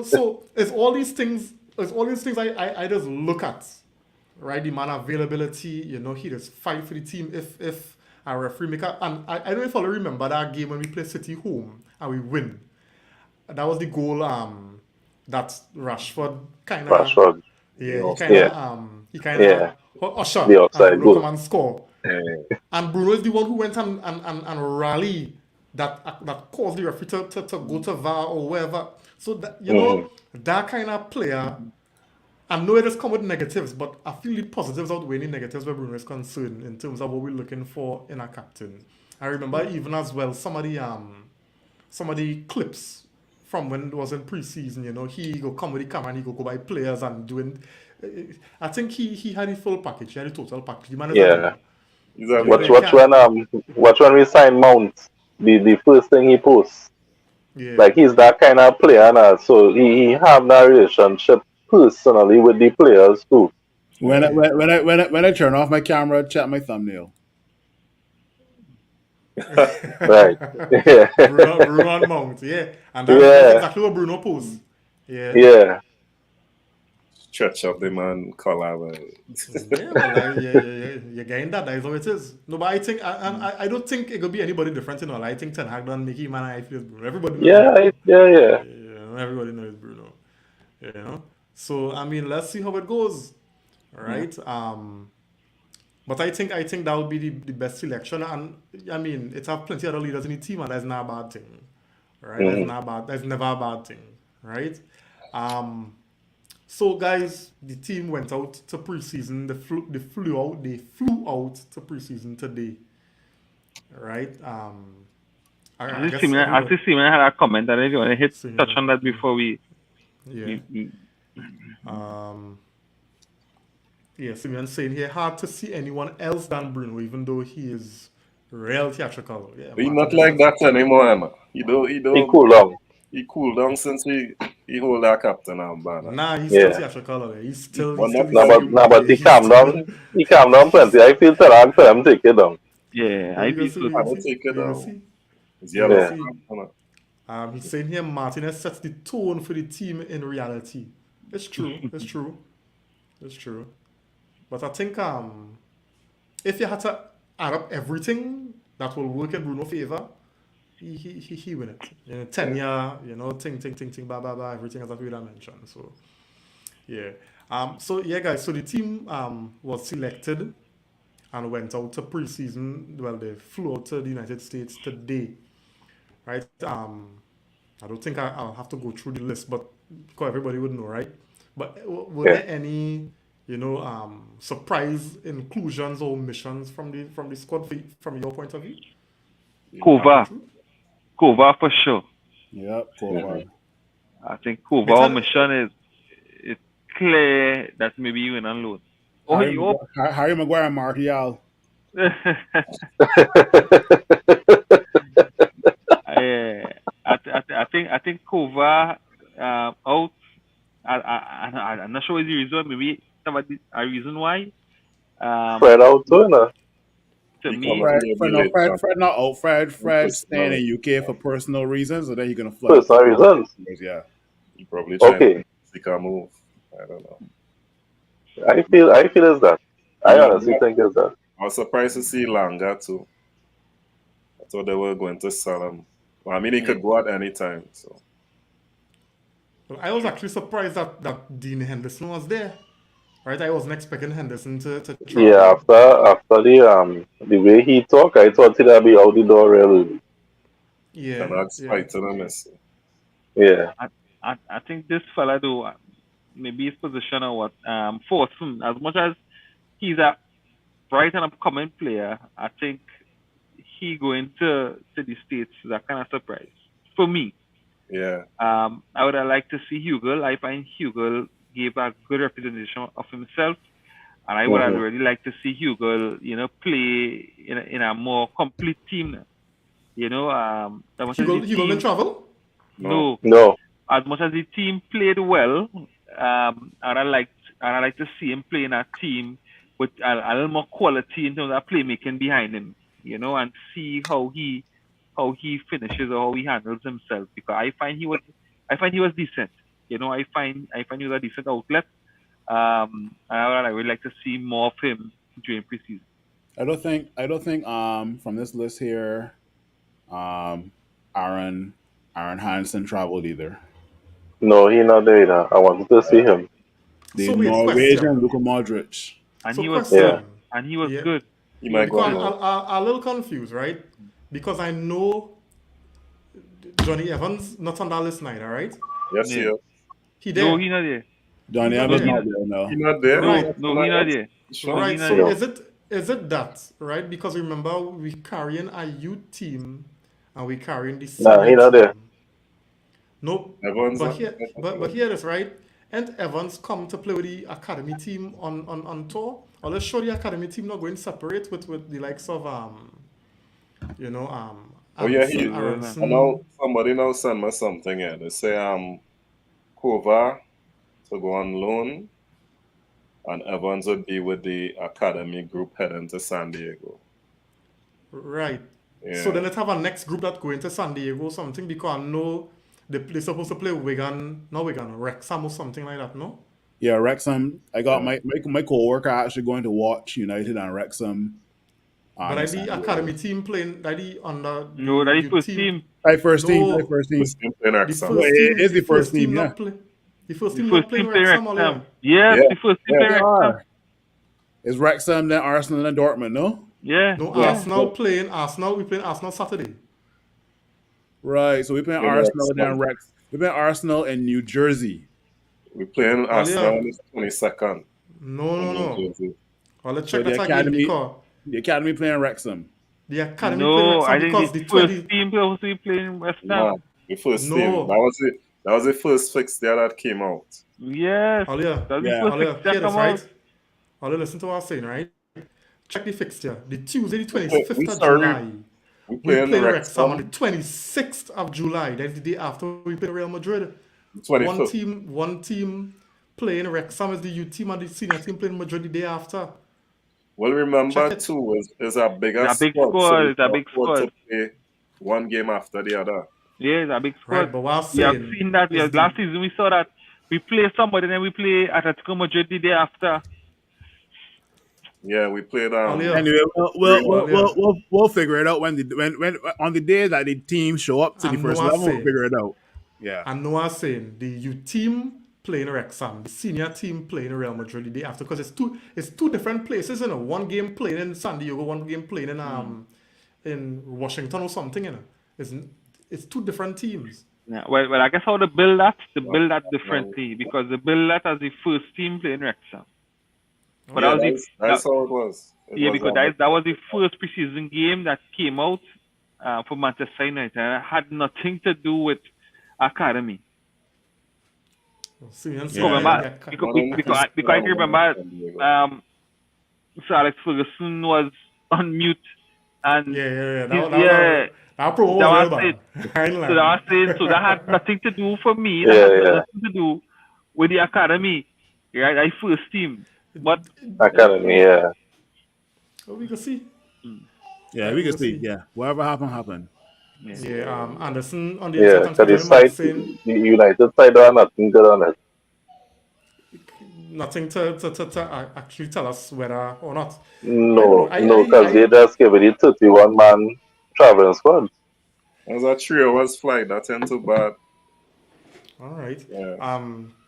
So it's all these things. It's all these things I just look at, right? The man availability. He just fight for the team if a referee make a, and I don't know if I remember that game when we play City home and we win. That was the goal. That Rashford kind of.
Rashford.
Yeah, he kind
Yeah.
of usher
The
and
outside
Bruno
goal.
come and score. And Bruno is the one who went and rally that caused the referee to go to VAR or wherever. So that that kind of player. I know it has come with negatives, but I feel the positives outweigh the negatives where Bruno is concerned in terms of what we're looking for in a captain. I remember even as well some of the clips from when it was in preseason, he go come with the camera and he go by players and doing. I think he had the full package, he had the total package. The man is a
Yeah.
leader.
Watch when we sign Mount, the first thing he posts.
Yeah.
Like he's that kind of player now, so he have that relationship personally with the players too.
When I turn off my camera, check my thumbnail.
Right. Yeah.
Bruno and Mount, yeah. And that's exactly what Bruno posts. Yeah.
Yeah.
Stretch up the man collab.
Yeah, well, you're getting that. That is how it is. No, but I think, I don't think it could be anybody different. I think Ten Hag done make him and I feel Bruno. Everybody knows.
Yeah.
Everybody knows Bruno. So I mean, let's see how it goes. All right. But I think that would be the best selection, and I mean, it have plenty other leaders in the team, and that's not a bad thing, right? That's never a bad thing, right? So guys, the team went out to preseason. They flew out to preseason today, right?
I just had a comment that if you want to touch on that before we.
Yeah. Yeah, Simeon saying here, hard to see anyone else than Bruno, even though he is real theatrical. Yeah,
he's not like that anymore, Emma. He
cool down.
He cooled down since he hold that captain and banner.
Nah, he's still theatrical. He's still.
But he calm down. He calm down plenty. I feel Ten for him take it down.
Yeah, I feel
take it down.
He's saying here Martinez sets the tone for the team in reality. It's true. It's true. But I think if you had to add up everything that will work in Bruno's favor, he win it. Tenure, ting, blah, blah, blah, everything as that we mentioned. So, yeah. So guys. So the team was selected and went out to preseason. Well, they flew out to the United States today, right? I don't think I'll have to go through the list, but because everybody would know, right? But were there any surprise inclusions or omissions from the squad from your point of view?
Kova for sure.
Yep, Kova.
I think Kova omission is clear that maybe you went on loan.
Harry Maguire and Martial.
I think Kova out. I'm not sure what the reason. Maybe a reason why.
Fred out too, no?
To me,
Fred not out. Fred staying in UK for personal reasons, or then you're gonna fly.
Personal reasons.
Yeah.
He probably trying to seek a move. I don't know.
I feel it's that. I honestly think it's that.
I was surprised to see Langa too. I thought they were going to sell him. Well, I mean, he could go at any time. So.
Well, I was actually surprised that Dean Henderson was there. Right, I wasn't expecting Henderson to try.
Yeah, after the way he talked, I thought he'd be out the door really.
Yeah.
And that's fighting a mess.
Yeah.
I think this fella though, maybe his position or what, force him, as much as he's a bright and upcoming player, I think he going to the States is a kind of surprise for me.
Yeah.
I would have liked to see Hugo. I find Hugo gave a good representation of himself, and I would have really liked to see Hugo, play in a more complete team.
Hugo didn't travel?
No. as much as the team played well, I'd like to see him play in a team with a little more quality in terms of playmaking behind him, and see how he finishes or how he handles himself. Because I find he was decent. I find he was a decent outlet. And I would like to see more of him during preseason.
I don't think from this list here, Aaron Hansen traveled either.
No, he not there either. I wanted to see him.
The
So wait,
Norwegian
question.
Luka Modric.
And
So
he was
question.
good. And he was
Yeah.
good.
He might go
Because
on loan.
I'm a little confused, right? Because I know Johnny Evans not on that list neither, right?
Yes,
Yeah.
yes.
He there.
No, he not there.
Johnny
He's not
Evans
there.
not there now.
He not there.
Right.
No, he not there.
Sure.
Right.
He not
So
there.
is it that, right? Because remember we carrying a youth team and we carrying the
Nah, he
senior
not there.
team. No,
Evans.
but hear this, right? And Evans come to play with the academy team on tour. Or let's show the academy team not going separate with the likes of
Oh yeah, he.
Aronson.
Now somebody now send me something here. They say Kova to go on loan, and Evans would be with the academy group heading to San Diego.
Right.
Yeah.
So then let's have a next group that go into San Diego or something, because I know they're supposed to play Wrexham or something like that, no?
Yeah, Wrexham. I got my co-worker actually going to watch United and Wrexham.
But I the academy team playing, I the under
No, that is
youth
first team.
First team.
No.
First team playing
The
Wrexham.
first
Yeah,
team,
it is the first team,
not
yeah.
play. The first
The
team
first
not playing
team playing
Wrexham,
Wrexham.
or
Yes,
Yeah.
the first team
Yeah,
playing
They
Wrexham.
are. It's Wrexham, then Arsenal, then Dortmund, no?
Yeah.
no,
yeah.
Arsenal playing Arsenal. We playing Arsenal Saturday.
Right. So we playing
Yeah,
Arsenal,
Wrexham.
then Rex. We playing Arsenal in New Jersey.
We're playing
yeah.
Arsenal on the 22nd.
No. Well, let's
So
check
the
that again,
academy,
because
the academy playing Wrexham.
the academy playing
No,
Wrexham,
I think
because
the
the
first
20
team supposed to be playing West
Nah,
Ham.
the first
No.
team. That was the first fixture that came out.
Yes.
Alia,
That's the
Yeah.
first
Alia,
fixture
hear this,
come out.
right? Alia, listen to what I'm saying, right? Check the fixture. The Tuesday, the
We
25th of
started-
July.
We
We
playing
play Wrexham on the
Wrexham
26th of July. That's the day after we play Real Madrid.
25th.
One team playing Wrexham is the youth team, and the senior team playing Madrid the day after.
Well, remember
Check it.
too is a bigger
It's a big
squad.
squad,
So we
it's a big
can afford
squad.
to play one game after the other.
Yeah, it's a big squad.
Right, but what I'm
We have
saying
seen that.
is
Yeah,
the-
last season we saw that we play somebody, then we play Atletico Madrid the day after.
Yeah, we played
Alia.
Anyway,
Yeah.
we'll figure it out when on the day that the team show up to the
I
first
know I
level. We'll
say.
figure it out. Yeah.
I know I'm saying the youth team playing Wrexham, the senior team playing Real Madrid the day after, because it's two different places, you know. One game playing in San Diego, one game playing in Washington or something, you know. It's two different teams.
Yeah, well, I guess how to build that differently, because they build that as the first team playing Wrexham. But
Yeah,
that
that's how it was.
because that was the first preseason game that came out for Manchester United, and it had nothing to do with academy.
Senior
Yeah.
team
Remember,
playing
because I can remember Sir Alex Ferguson was on mute, and
Yeah.
yeah.
That promo
That
was
was
real
it.
bad. I ain't
So
lying.
that was saying, so that had nothing to do for me.
Yeah,
That had
yeah.
nothing to do with the academy, right? I first team, but
Academy, yeah.
Well, we can see.
Yeah, we can see. Yeah, whatever happened.
Yeah, Anderson on the
Yeah,
inside,
because the
Johnny Mark
side,
saying
the United side are nothing good on it.
nothing to actually tell us whether or not.
No,
I-
because
I-
they just give it the 31-man traveling squad.
It was a 3 hours flight. That's ain't too bad.
All right.
Yeah.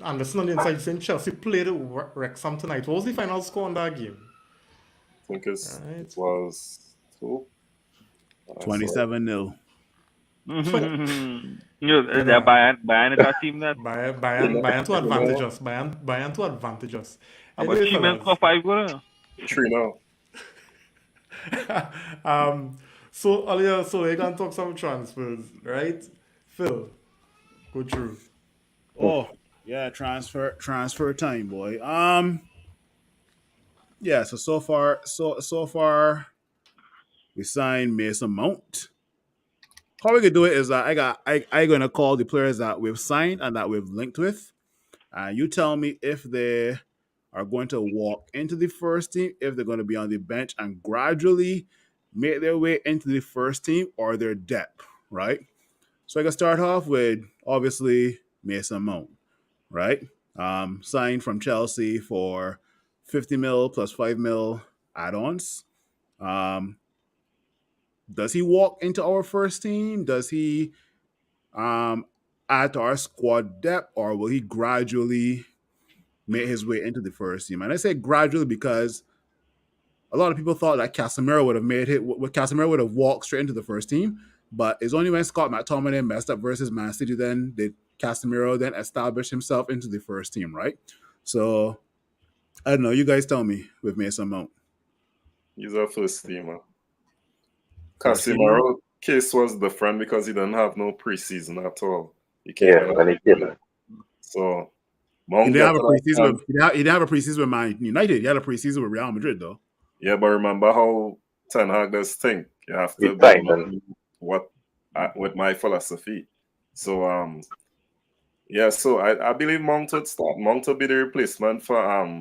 Anderson on the inside saying Chelsea played Wrexham tonight. What was the final score on that game?
I think it
Right.
was 2.
27-0.
they're Bayern is our team that.
Bayern to advantage us. Bayern to advantage us.
About
Anyway,
3 men
fellas,
for 5 goals.
3 now.
so earlier, so we can talk some transfers, right? Phil, go through.
Oh, yeah, transfer time, boy. Yeah, so far we signed Mason Mount. how we could do it is I gonna call the players that we've signed and that we've linked with. You tell me if they are going to walk into the first team, if they're going to be on the bench and gradually make their way into the first team, or their depth, right? So I can start off with obviously Mason Mount, right? Signed from Chelsea for 50 mil plus 5 mil add-ons. Um, does he walk into our first team? Does he um, add to our squad depth, or will he gradually made his way into the first team? And I say gradually because a lot of people thought that Casemiro would have made it. Casemiro would have walked straight into the first team, but it's only when Scott McTominay messed up versus Man City then did Casemiro then establish himself into the first team, right? So I don't know. You guys tell me with Mason Mount.
He's a first teamer.
First teamer?
Casemiro case was different because he didn't have no preseason at all. He came
Yeah,
in
when he came in.
So
He
Mount
didn't have a
got that
preseason.
chance.
He didn't have a preseason with Man United. He had a preseason with Real Madrid, though.
Yeah, but remember how Ten Hag does think. You have to
He timed him.
what with my philosophy. So yeah, so I believe Mount would start. Mount will be the replacement for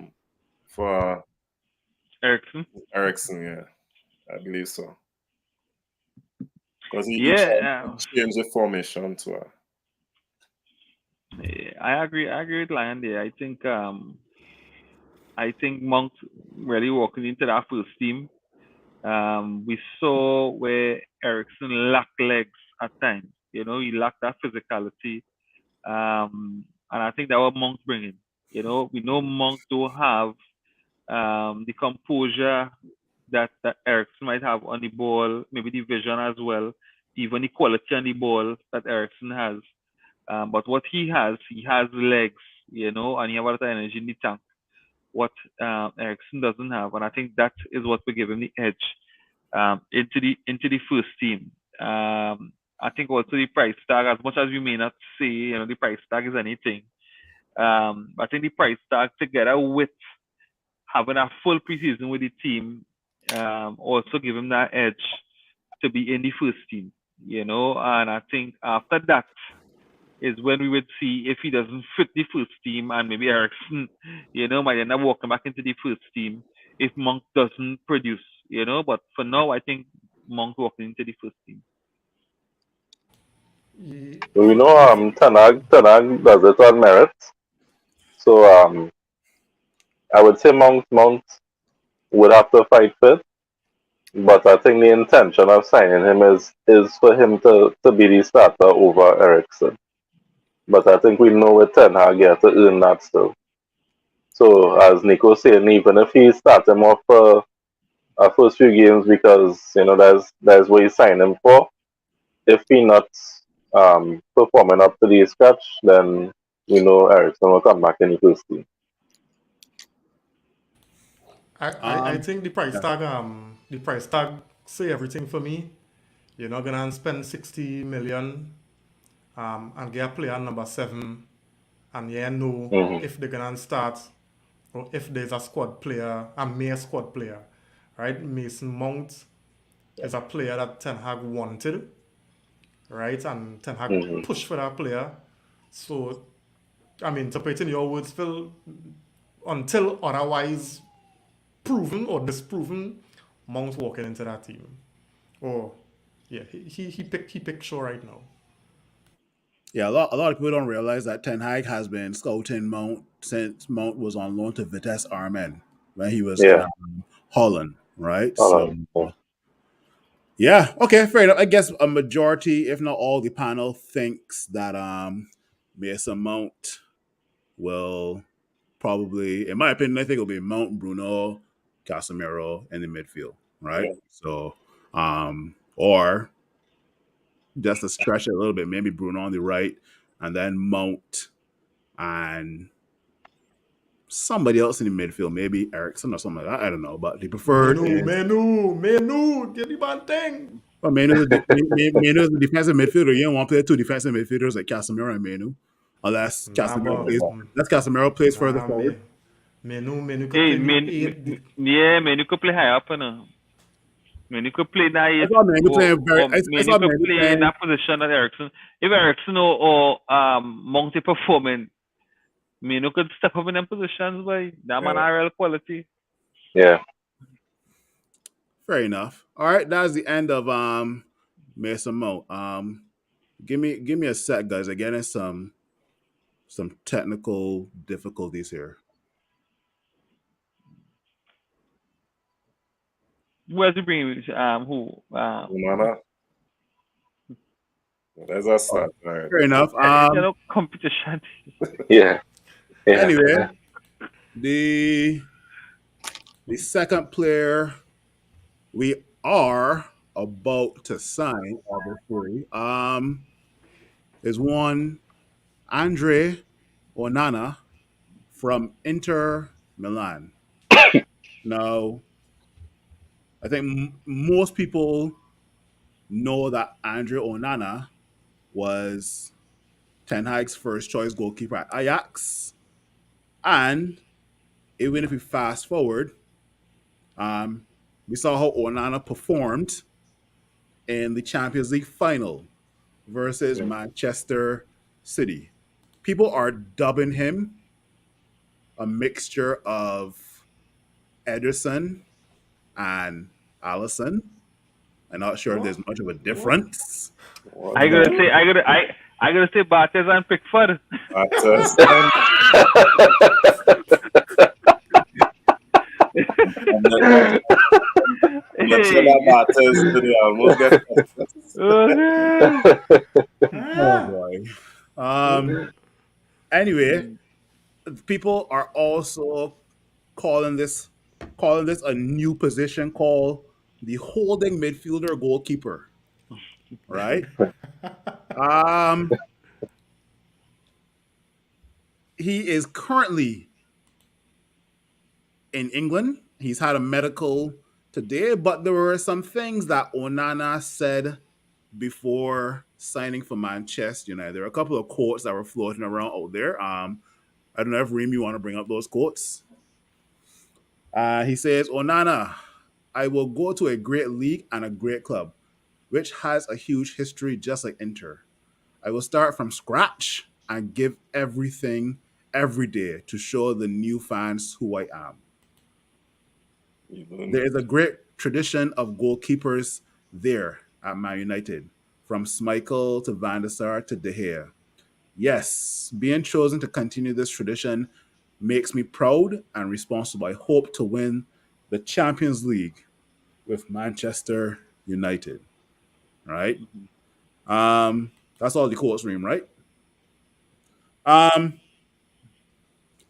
Ericsson.
Ericsson, yeah. I believe so. Because he
Yeah,
changed the formation to
I agree. I agree with Lion there. I think Monk really walking into that first team. We saw where Ericsson lacked legs at times. You know, he lacked that physicality. And I think that what Monk's bringing. You know, we know Monk don't have the composure that Ericsson might have on the ball, maybe the vision as well, even the quality on the ball that Ericsson has. But what he has legs, you know, and he has a lot of energy in the tank. What Ericsson doesn't have, and I think that is what will give him the edge into the first team. I think also the price tag, as much as we may not say, you know, the price tag is anything. I think the price tag together with having a full preseason with the team also give him that edge to be in the first team, you know. And I think after that is when we would see if he doesn't fit the first team, and maybe Ericsson, you know, might end up walking back into the first team if Monk doesn't produce, you know. But for now, I think Monk walking into the first team.
We know Ten Hag does it on merit. So I would say Mount would have to fight fit. But I think the intention of signing him is for him to be the starter over Ericsson. But I think we know with Ten Hag, yeah, to earn that still. So as Nico saying, even if he start him off for first few games, because you know that's what he signed him for. If he not performing up to the scratch, then we know Ericsson will come back in the first team.
I think
Yeah.
the price tag say everything for me. You're not gonna spend 60 million and get a player number 7 and you know
Mm-hmm.
if they're gonna start or if there's a squad player, a mere squad player. Right? Mason Mount is a player that Ten Hag wanted, right? And Ten Hag
Mm-hmm.
pushed for that player. So I mean, interpreting your words, Phil, until otherwise proven or disproven, Mount's walking into that team. Oh, yeah, he picked Shaw right now.
Yeah, a lot of people don't realize that Ten Hag has been scouting Mount since Mount was on loan to Vitesse Arnhem when he was in
Yeah.
Holland, right? So,
Yeah.
yeah, okay, fair enough. I guess a majority, if not all, the panel thinks that Mason Mount will probably, in my opinion, I think it'll be Mount, Bruno, Casemiro in the midfield, right?
Yeah.
So, or just to stretch it a little bit, maybe Bruno on the right, and then Mount and somebody else in the midfield, maybe Ericsson or something like that. I don't know, but the preferred is.
Menu, get the bad thing.
Well, Menu is the defensive midfielder. You don't want to play two defensive midfielders like Casemiro and Menu, unless
Nah, but
Casemiro plays further
nah,
forward.
Menu could
Hey,
play the 8.
Menu could play high up, no? mean, you could play that,
I saw Mango playing very.
or
I
mean, you
saw
could
Mango
play in
playing.
that position at Ericsson. If Ericsson or Monty performing, mean, you could step up in them positions, by that man are real quality.
Yeah.
Fair enough. All right, that's the end of Mason Mo. Give me a sec, guys. I'm getting some technical difficulties here.
Where's he bringing? Who?
Onana. There's a start. All right.
Fair enough.
Competition.
Yeah. Yeah.
Anyway, the second player we are about to sign, obviously, is one Andre Onana from Inter Milan. Now, I think most people know that Andre Onana was Ten Hag's first choice goalkeeper at Ajax. And even if we fast forward, we saw how Onana performed in the Champions League final versus Manchester City. People are dubbing him a mixture of Ederson and Allison. I'm not sure if there's much of a difference.
I gotta say Bartes and Pickford.
Anyway, people are also calling this a new position called the holding midfielder goalkeeper. Right? He is currently in England. He's had a medical today, but there were some things that Onana said before signing for Manchester United. There were a couple of quotes that were floating around out there. I don't know if Reem, you want to bring up those quotes. He says, Onana, I will go to a great league and a great club, which has a huge history just like Inter. I will start from scratch and give everything every day to show the new fans who I am. There is a great tradition of goalkeepers there at Man United, from Schmeichel to Van der Sar to De Gea. Yes, being chosen to continue this tradition makes me proud and responsible. I hope to win the Champions League with Manchester United. Right? That's all the quotes, Reem, right? I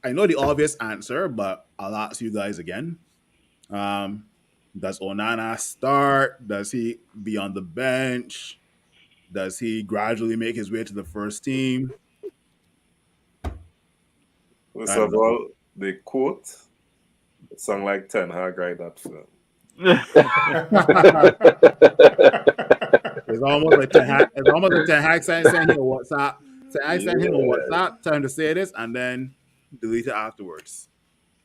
know the obvious answer, but I'll ask you guys again. Does Onana start? Does he be on the bench? Does he gradually make his way to the first team?
First of all, the quote, it sounds like Ten Hag write that film.
It's almost like Ten Hag saying him a WhatsApp. I sent him a WhatsApp telling him to say this and then delete it afterwards.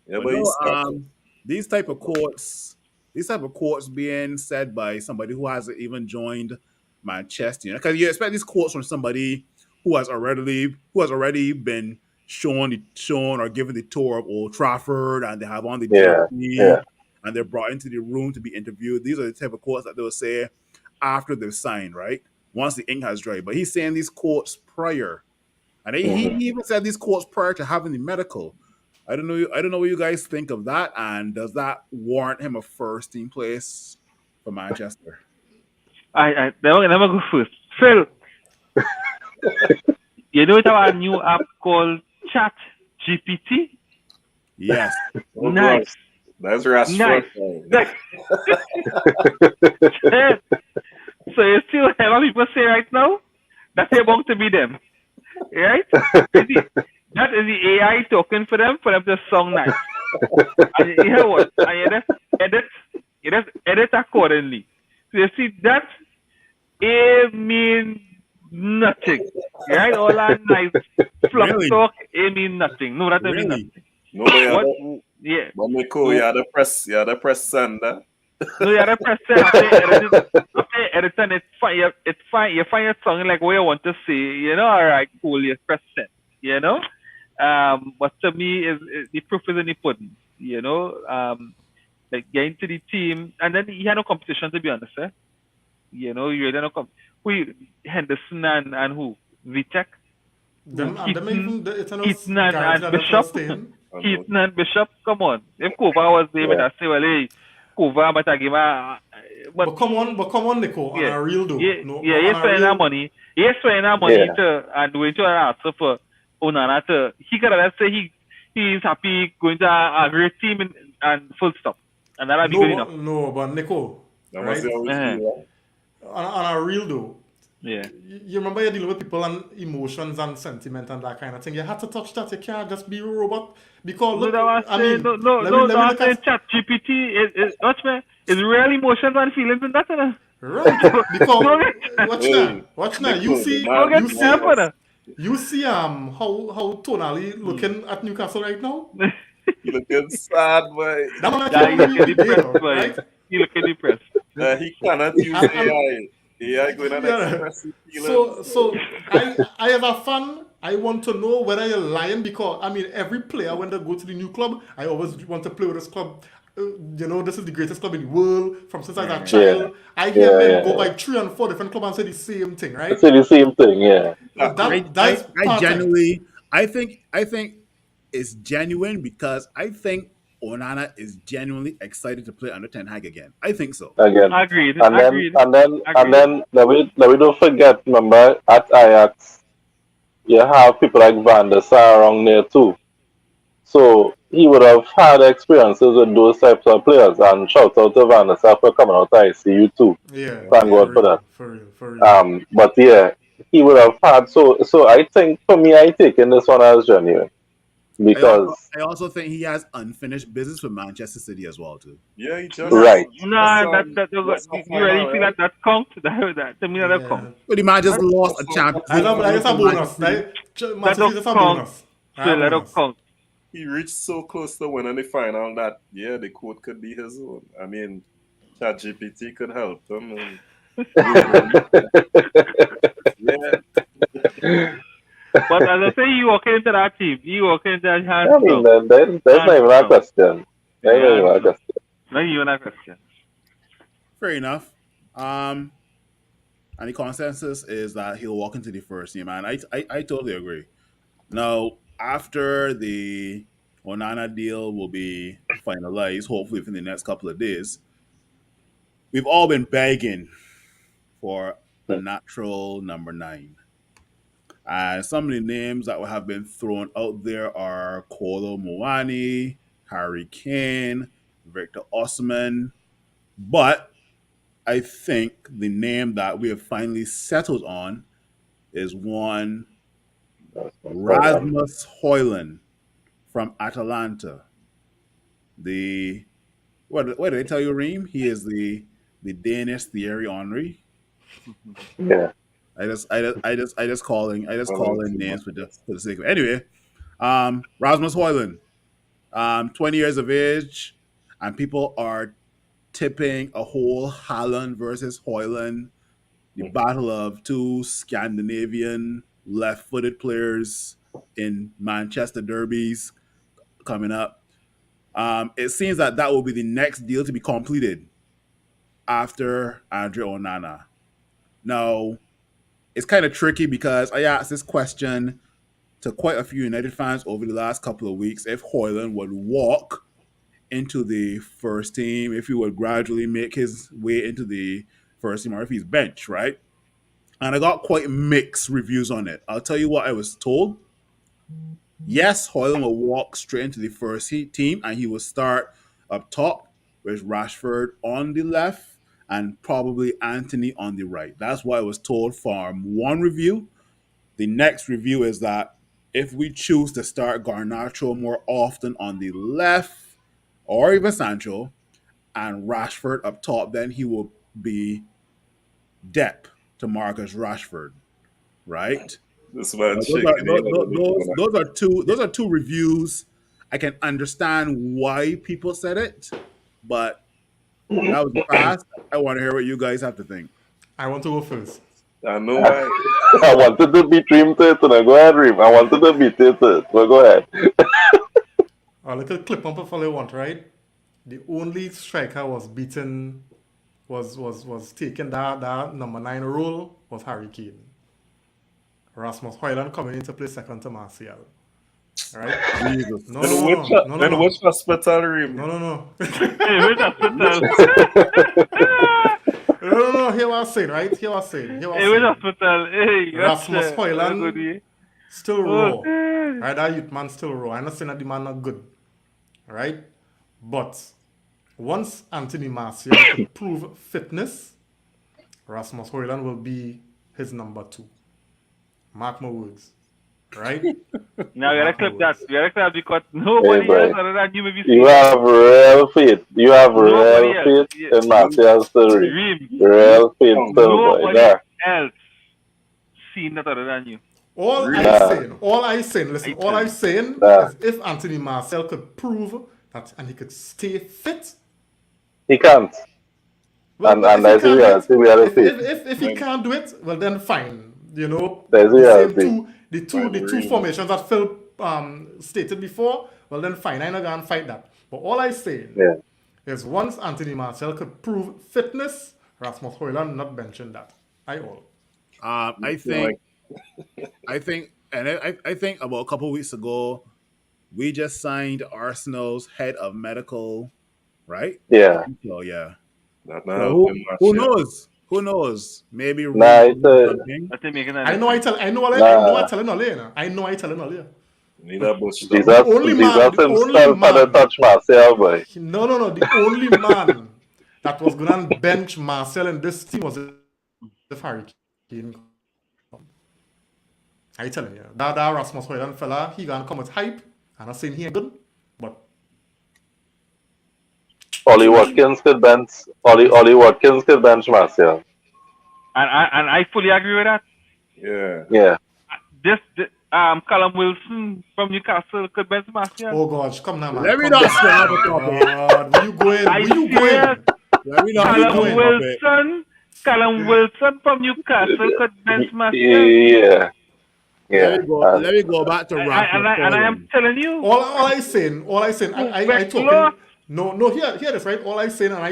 Yeah,
but no, these type of quotes being said by somebody who hasn't even joined Manchester, because you expect these quotes from somebody who has already been shown or given the tour of Old Trafford, and they have on the jersey, and they're brought into the room to be interviewed. These are the type of quotes that they'll say after they've signed, right? Once the ink has dried. But he's saying these quotes prior, and he even said these quotes prior to having the medical. I don't know what you guys think of that, and does that warrant him a first team place for Manchester?
I never go first. Phil, you know our new app called Chat GPT?
Yes.
Nice.
That's Rashford.
Nice. So you see what people say right now? That's about to be them. Right? That is the AI talking for them to sound nice. And you hear what? And you just edit accordingly. So you see that it means nothing. Right? All that nice fluff talk, it means nothing. No, that means nothing.
No, but you had to press send.
No, you had to press send. After editing, it's fine. You find your song like what you want to say. All right, cool. You press send. You know. But to me, the proof is in the pudding. Like getting to the team, and then he had no competition to be honest. You had no Henderson and who Vitek, who
Them even it's no
Heaton
guarantee
and
that they're
Bishop.
first staying.
Heaton and Bishop, come on. If Kova was there,
Yeah.
I'd say, well, hey, Kova, but I give
But come on, Nico, on
yeah,
a real though.
yeah,
No,
yeah,
on
he's
a
spending
real,
that money. He's spending that money
Yeah.
to and going to an answer for Onana to. He could have say he's happy going to a great team and full stop, and that'll be good enough.
no, but Nico,
That
right?
was the always
Uh-huh.
be, right?
On a real though,
Yeah.
you remember you're dealing with people and emotions and sentiment and that kind of thing. You had to touch that. You can't just be a robot. Because
No,
look,
that was
I mean,
no,
let me look
saying
at
chat GPT. Watch me. It's real emotions and feelings in that.
right. Because watch now. You
Nico,
see,
Don't get
you see,
careful.
you see how Tonali looking at Newcastle right now.
You looking sad, boy.
That man
Yeah,
can't
he looking
really play,
depressed, boy.
right?
He looking depressed.
He cannot use
And-
AI. AI going on
Yeah.
express his feelings.
So I as a fan, I want to know whether you're lying because I mean every player when they go to the new club, I always want to play with this club. This is the greatest club in the world from since I was a child. I hear men go by 3 and 4 different clubs and say the same thing, right?
It's the same thing, yeah.
That's
I
part time.
genuinely, I think it's genuine because I think Onana is genuinely excited to play under Ten Hag again. I think so.
Again.
Agreed.
And then
Agreed.
let me don't forget, remember at Ajax you have people like Van der Sar around there too. So he would have had experiences with those types of players and shout out to Van der Sar for coming out of ICU too.
Yeah.
Thank God for that.
For real.
But yeah, he would have had so I think for me I taken this one as genuine. Because
I also think he has unfinished business with Manchester City as well too.
Yeah, he just
Right.
Nah,
that's
you really feel like that count? That to me that
Yeah.
count.
But the man just lost a Champions
I love
League
that's a
to
bonus.
Manchester City.
Man City is a
count.
bonus.
So let it count.
he reached so close to winning the final that the quote could be his own. I mean, ChatGPT could help him. And yeah,
But as I say, you walk into that team. You walk into that hands
I mean
down.
there's not even a question. Not even a question.
Not even a question.
Fair enough. And the consensus is that he'll walk into the first team, and I totally agree. Now, after the Onana deal will be finalized, hopefully within the next couple of days, we've all been begging for a natural number 9. And some of the names that have been thrown out there are Kolo Muani, Harry Kane, Victor Osman. But I think the name that we have finally settled on is one Rasmus Højlund from Atalanta. What did I tell you, Reem? He is the Danish Thierry Henry.
Yeah.
I just calling names for the sake of it. Anyway, Rasmus Højlund, 20 years of age, and people are tipping a whole Haaland versus Højlund, the battle of two Scandinavian left-footed players in Manchester derbies coming up. It seems that will be the next deal to be completed after Andre Onana. Now, it's kind of tricky because I asked this question to quite a few United fans over the last couple of weeks if Højlund would walk into the first team, if he would gradually make his way into the first team, or if he's benched, right? And I got quite mixed reviews on it. I'll tell you what I was told. Yes, Højlund will walk straight into the first team and he will start up top with Rashford on the left and probably Anthony on the right. That's what I was told from one review. The next review is that if we choose to start Garnacho more often on the left or even Sancho and Rashford up top, then he will be Depp to Marcus Rashford, right?
this man
Those
shaking.
are two reviews. I can understand why people said it, but That was fast. I want to hear what you guys have to think.
I want to go first.
I know why.
I wanted to beat Reem to it, and I go ahead, Reem. I wanted to beat it, but go ahead.
A little clip on for you want, right? The only striker was beaten, was taking that number 9 role was Harry Kane. Rasmus Højlund coming in to play second to Martial. Right?
Jesus.
No,
Then
no,
which
no, no, no,
then
no.
which hospital room?
No, no, no.
Hey, which hospital?
No. Here what I saying, right? Here what I saying.
Hey, which hospital? Hey,
Rasmus
good
Højlund
day.
still raw.
Okay.
Right? That youth man still raw. I'm not saying that the man not good. Right? But once Anthony Martial could prove fitness, Rasmus Højlund will be his number 2. Mark my words. Right?
Now we gotta clip that. We gotta clip because nobody
boy.
else other than you maybe
You have real faith. You have
Nobody
real
else.
faith in Martial still, Reem.
Dream.
Real faith still, boy.
Nobody
There.
else seen that other than you.
All I saying, listen, all I'm saying is if Anthony Martial could prove that and he could stay fit.
He can't.
Well,
And that's the reality we have to face.
if he can't do it, well then fine. You know,
That's the reality.
the two formations that Phil stated before, well then fine, I'm not gonna fight that. But all I say is once Anthony Martial could prove fitness, Rasmus Højlund not benching that.
I think about a couple of weeks ago, we just signed Arsenal's head of medical, right?
Yeah.
So yeah.
That
So who knows? Who knows? Maybe
Nah, it's
I think making that.
I know I telling Ole, I know I telling Ole.
Need a bush.
Jesus
only man-
himself
the only
had to
man-
touch Martial, boy.
No. The only man that was gonna bench Marcel in this team was if Harry Kane. I telling you, that Rasmus Højlund fella, he gonna come with hype. I'm not saying he ain't good, but
Ollie Watkins could bench Martial.
And I fully agree with that.
Yeah.
This Callum Wilson from Newcastle could bench Martial.
oh gosh, come now, man.
Let me
Come
not
down.
stay on the topic.
God, where you going?
Are
Where
you
you going?
serious?
Let me not stay on the topic.
Callum Wilson from Newcastle could bench Martial.
Yeah. Yeah.
Let me go back to
And
Rasmus
I am telling you.
All I saying, I talking. No, here this right. All I saying, and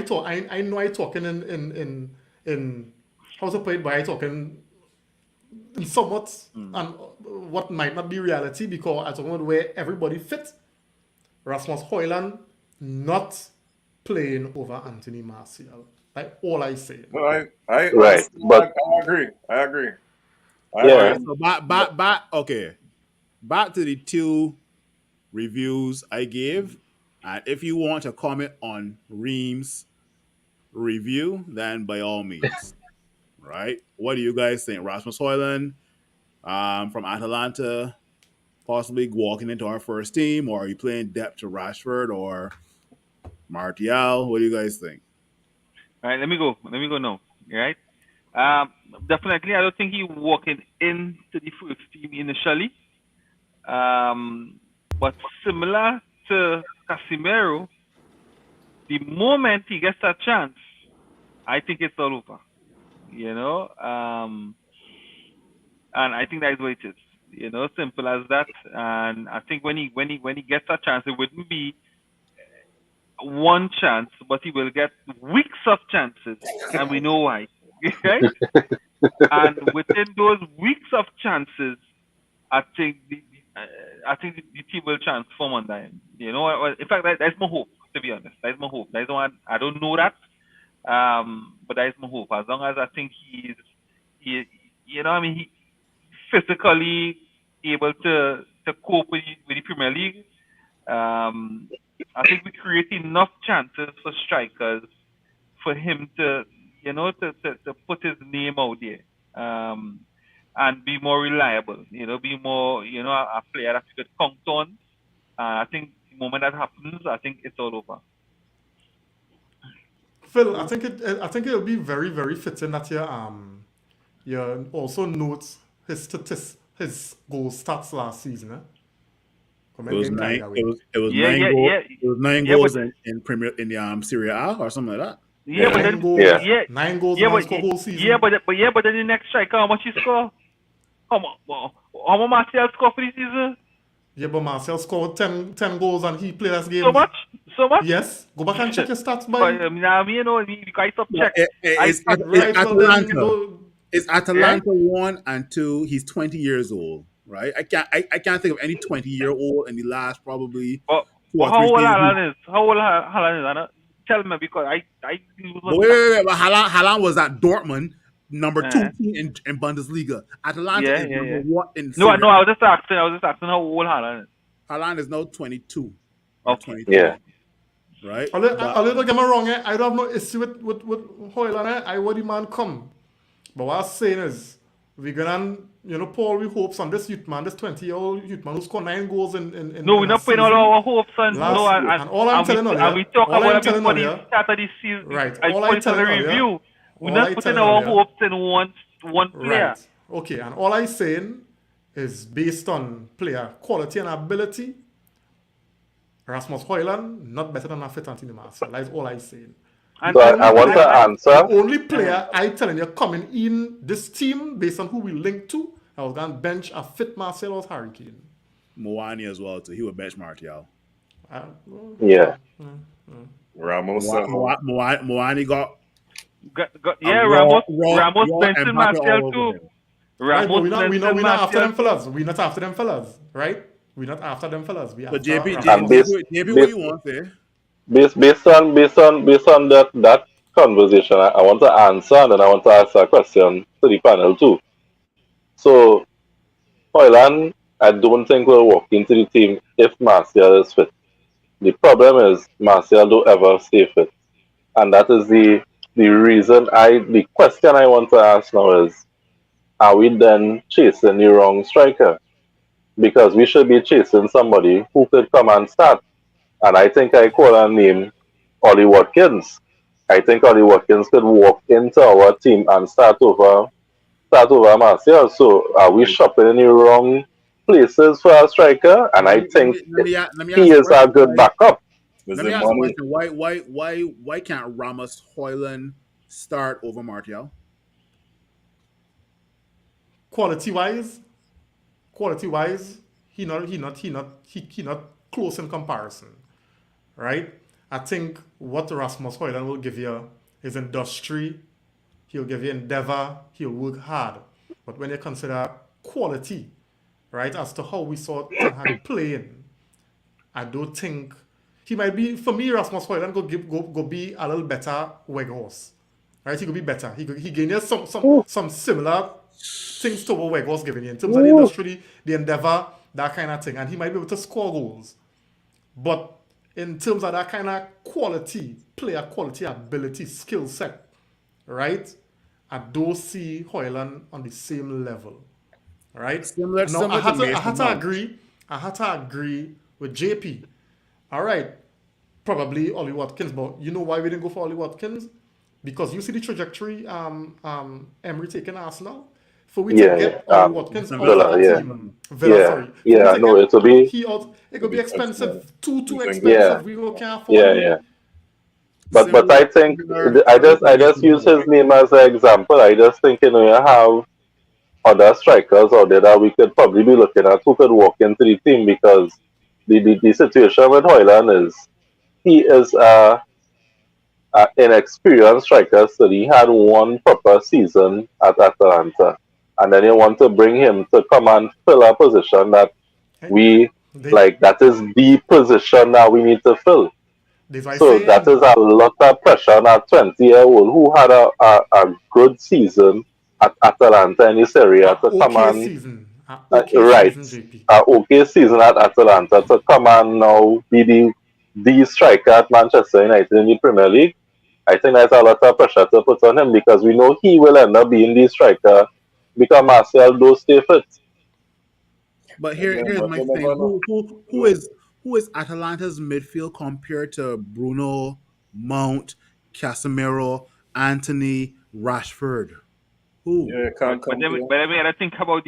I know I talking in how's it played by I talking in somewhat and what might not be reality because I talking about where everybody fit. Rasmus Højlund not playing over Anthony Martial. Like all I say.
No, I agree.
Yeah.
So back. Okay, back to the 2 reviews I gave, and if you want to comment on Reem's review, then by all means, right? What do you guys think? Rasmus Højlund, from Atalanta, possibly walking into our first team, or are you playing depth to Rashford or Martial? What do you guys think?
All right, let me go now. Right? Definitely, I don't think he walking into the first team initially. But similar to Casemiro, the moment he gets that chance, I think it's all over. You know, and I think that is what it is. You know, simple as that. And I think when he gets that chance, it wouldn't be one chance, but he will get weeks of chances, and we know why. Right? And within those weeks of chances, I think the team will transform on that. You know, in fact, that's my hope. To be honest, that's my hope. That's one. I don't know that, but that is my hope. As long as I think he physically able to cope with the Premier League. I think we create enough chances for strikers for him to put his name out there and be more reliable. Be more a player that you could count on. I think the moment that happens, I think it's all over.
Phil, I think it'll be very, very fitting that you also note his goal stats last season.
It was 9
Yeah,
goals. It was 9 goals in the Serie A or something like that.
Yeah, but
Yeah.
then
Yeah.
yeah,
9 goals
yeah,
in one
but
score whole season.
but then the next striker, how much he score? How much Martial score for the season?
Yeah, but Marcel scored 10 goals and he played less games.
So much.
Yes. Go back and check your stats,
But
boy.
you know, because I
Well,
check. I
Right, well then,
It's Atalanta 1 and 2. He's 20 years old, right? I can't think of any 20-year-old in the last probably
but
2 or
how
3
old
seasons.
Haaland is? How old Haaland is? I don't, tell me because I
But wait. But Haaland was at Dortmund, number 2
Uh,
team in Bundesliga. Atalanta
yeah,
is
yeah,
number
yeah.
1 in
No,
Serie
no,
A.
I was just asking how old Haaland is.
Haaland is now 22 or
Okay.
23,
Yeah.
right?
I'll don't get me wrong, I don't have no issue with Hoyland. I want the man come. But what I'm saying is, we're gonna, Paul, we hopes on this youth man, this 20-year-old youth man who scored 9 goals in
No,
in
we're
a
not putting
season.
all our hopes on
Last- and all I'm telling
and
earlier-
we talk
all I'm
about it
telling
before the
earlier-
start of the season.
Right,
I
all
put
I'm
it on the
telling earlier-
review. We're
all
not
I
putting
telling
our
earlier-
hopes in one player.
Right. Okay, and all I'm saying is based on player quality and ability, Rasmus Hoyland, not better than Afet Anthony Martial. That's all I'm saying.
And
So I want to answer.
The only player I telling you coming in this team based on who we link to, I was going to bench a fit Marcel or Harry Kane.
Moani as well too. He would bench Martial.
Yeah.
Ramos.
Moani got
Ramos
raw
Benson
Mbappe
Martial
all over
too.
him.
Right, but
Ramos
we're
Benson
not after them
Martial.
fellas. We're not after them fellas, right? We're not after them fellas. We
So
after
JP,
Rasmus.
what you want there?
Based on that conversation, I want to answer and then I want to ask a question to the panel too. So Hoyland, I don't think will walk into the team if Martial is fit. The problem is Martial don't ever stay fit. And that is the the question I want to ask now is, are we then chasing the wrong striker? Because we should be chasing somebody who could come and start. And I think I call her name Ollie Watkins. I think Ollie Watkins could walk into our team and start over Martial. So are we shopping in the wrong places for a striker? And I think he is a good backup.
Let me ask a question. Why can't Ramos Hoyland start over Martial?
Quality wise, he not close in comparison, right? I think what Rasmus Hoyland will give you is industry. He'll give you endeavor. He'll work hard. But when you consider quality, right, as to how we saw Ten Hag playing, I don't think he might be. For me, Rasmus Hoyland go be a little better Weghorst, right? He could be better. He gain you some similar things to what Weghorst giving you in terms of the industry, the endeavor, that kind of thing, and he might be able to score goals. But in terms of that kind of quality, player quality, ability, skill set, right? I don't see Hoyland on the same level, right?
Similar
I had
Mason
to
Mount.
agree. I had to agree with JP. All right, probably Ollie Watkins, but you know why we didn't go for Ollie Watkins? Because you see the trajectory Emery taking Arsenal. For we to get Ollie Watkins out
Villa,
of the
yeah.
team. Villa, sorry.
Yeah, no, it will be.
It could be expensive. Too expensive.
Yeah.
We can't afford it.
Yeah. But I think I just use his name as an example. I just think you have other strikers out there that we could probably be looking at who could walk into the team because the situation with Hoyland is he is a inexperienced striker, so he had one proper season at Atalanta, and then you want to bring him to come and fill a position that that is the position that we need to fill. So that is a lot of pressure on a 20-year-old who had a good season at Atalanta in this area to come and
season,
okay season at Atalanta to come and now be the striker at Manchester United in the Premier League. I think that's a lot of pressure to put on him because we know he will end up being the striker because Martial don't stay fit.
But here's my thing: who is Atalanta's midfield compared to Bruno, Mount, Casemiro, Anthony, Rashford? Who?
Yeah, can't
but I mean, I think about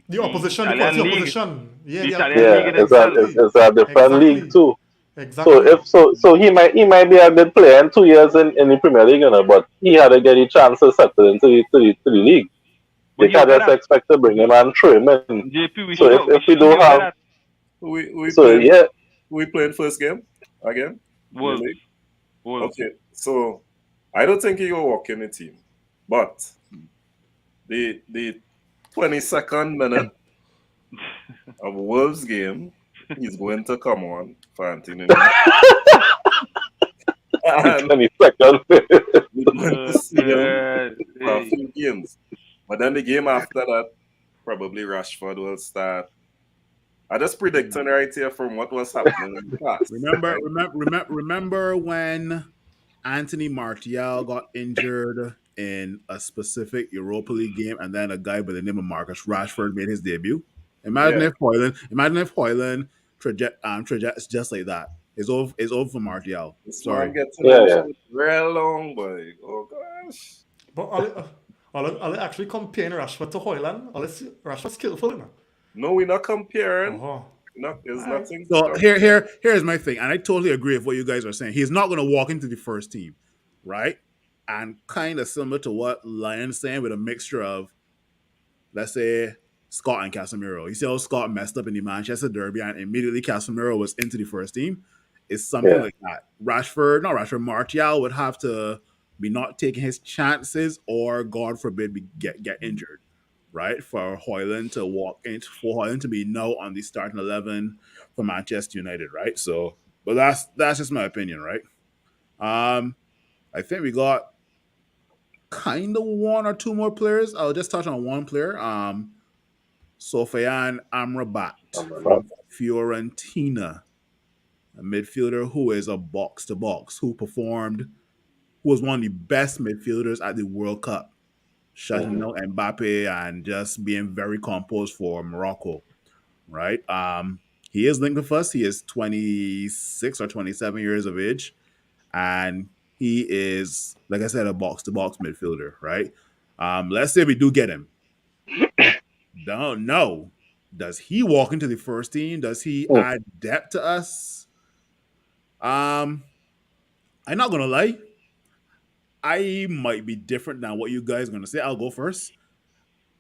the opposition,
Italian
the
league.
opposition.
It's a different league too.
Exactly.
So he might be a good player in 2 years in the Premier League, but he had to get a chance to settle into the league.
But
You
you'll
can't
get
just
that.
expect to bring him and throw him in.
JP, we
So if,
sure,
if we do
he'll get
have
that.
We
so
playing
yeah,
we playing first game again in the
Wolves.
league.
Wolves.
Okay, so I don't think he will walk in the team, but the 22nd minute of Wolves game, he's going to come on for Anthony, and
22nd.
we're going to see him for a
Hey.
few games. But then the game after that, probably Rashford will start. I just predicting right here from what was happening in the past.
Remember,
Right?
remember when Anthony Martial got injured in a specific Europa League game, and then a guy by the name of Marcus Rashford made his debut.
Yeah,
Imagine if Hoyland trajects just like that. It's over for Martial.
this man
Sorry.
getting
Yeah, yeah.
injured real long, boy. Oh gosh.
But are they actually comparing Rashford to Hoyland? Rashford skillful, you know?
No, we're not comparing.
Oh,
There's
alright.
nothing to
So
compare.
here's my thing, and I totally agree with what you guys are saying. He's not going to walk into the first team, right? And kind of similar to what Lyon's saying, with a mixture of, let's say, Scott and Casemiro. You see how Scott messed up in the Manchester Derby, and immediately Casemiro was into the first team. It's something
Yeah.
like that. Martial would have to be not taking his chances, or God forbid, get injured, right? For Hoyland to be now on the starting 11 for Manchester United, right? So, but that's just my opinion, right? I think we got kind of one or two more players. I'll just touch on one player. Sofiane Amrabat from Fiorentina, a midfielder who is a box to box, who was one of the best midfielders at the World Cup, shutting
Mhm.
down Mbappe and just being very composed for Morocco, right? He is linked with us. He is 26 or 27 years of age, and he is, like I said, a box to box midfielder, right? Let's say we do get him. Don't know. Does he walk into the first team? Does he
Mm.
add depth to us? Um, I'm not gonna lie. I might be different than what you guys are gonna say. I'll go first.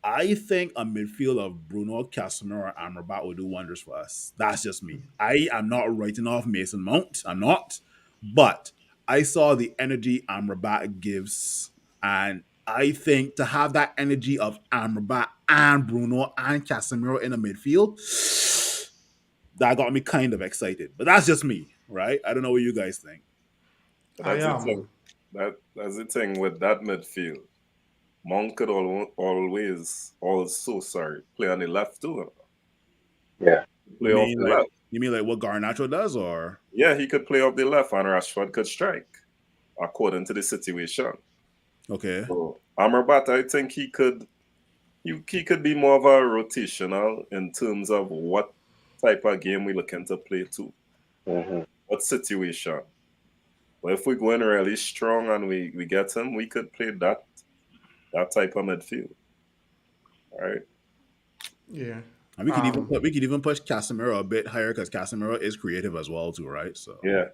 I think a midfield of Bruno, Casemiro, and Amrabat will do wonders for us. That's just me. I am not writing off Mason Mount. I'm not. But I saw the energy Amrabat gives. And I think to have that energy of Amrabat and Bruno and Casemiro in the midfield, that got me kind of excited. But that's just me, right? I don't know what you guys think.
But
I
that's the thing.
am.
That's the thing with that midfield. Mount could always also play on the left too.
Yeah.
Play off the left.
You mean like what Garnacho does, or
Yeah, he could play off the left and Rashford could strike according to the situation.
okay?
So Amrabat, I think he could be more of a rotational in terms of what type of game we're looking to play to,
Mhm.
what situation. But if we go in really strong and we get him, we could play that type of midfield. Right?
Yeah.
And we could even push Casemiro a bit higher, because Casemiro is creative as well too, right? So
Yeah.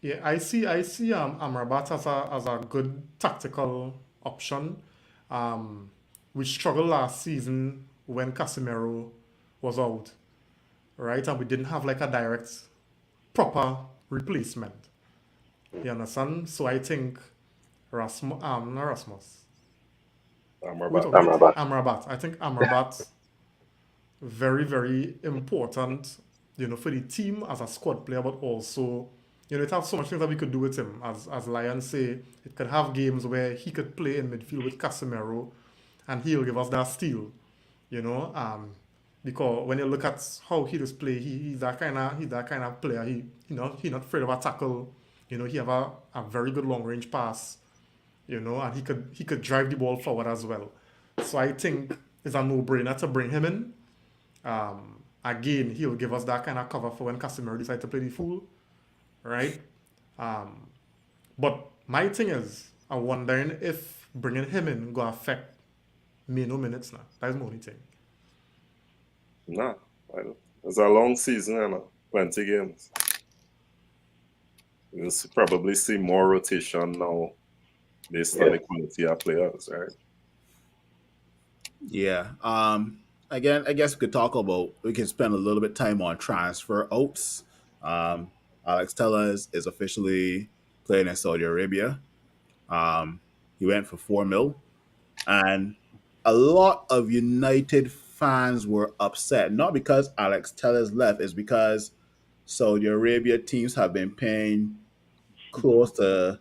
Yeah, I see Amrabat as a good tactical option. Um, we struggled last season when Casemiro was out, right? And we didn't have like a direct proper replacement. You understand? So I think not Rasmus. Who we
Amrabat.
talking about?
Amrabat.
Amrabat. I think Amrabat very, very important, for the team as a squad player, but also, it has so much things that we could do with him. As Lions say, it could have games where he could play in midfield with Casemiro and he'll give us that steal, you know. Because when you look at how he does play, he's that kind of player. He not afraid of a tackle. He have a very good long range pass, and he could drive the ball forward as well. So I think it's a no brainer to bring him in. Again, he'll give us that kind of cover for when Casemiro decides to play the fool, right? Um, but my thing is, I'm wondering if bringing him in go affect no minutes now. That's my only thing.
Nah, I don't. It's a long season, you know. 20 games. Probably see more rotation now based on the quality of players, right?
Yeah. Again, I guess we can spend a little bit time on transfer outs. Alex Tellez is officially playing in Saudi Arabia. He went for 4 mil, and a lot of United fans were upset. Not because Alex Tellez left, it's because Saudi Arabia teams have been paying close to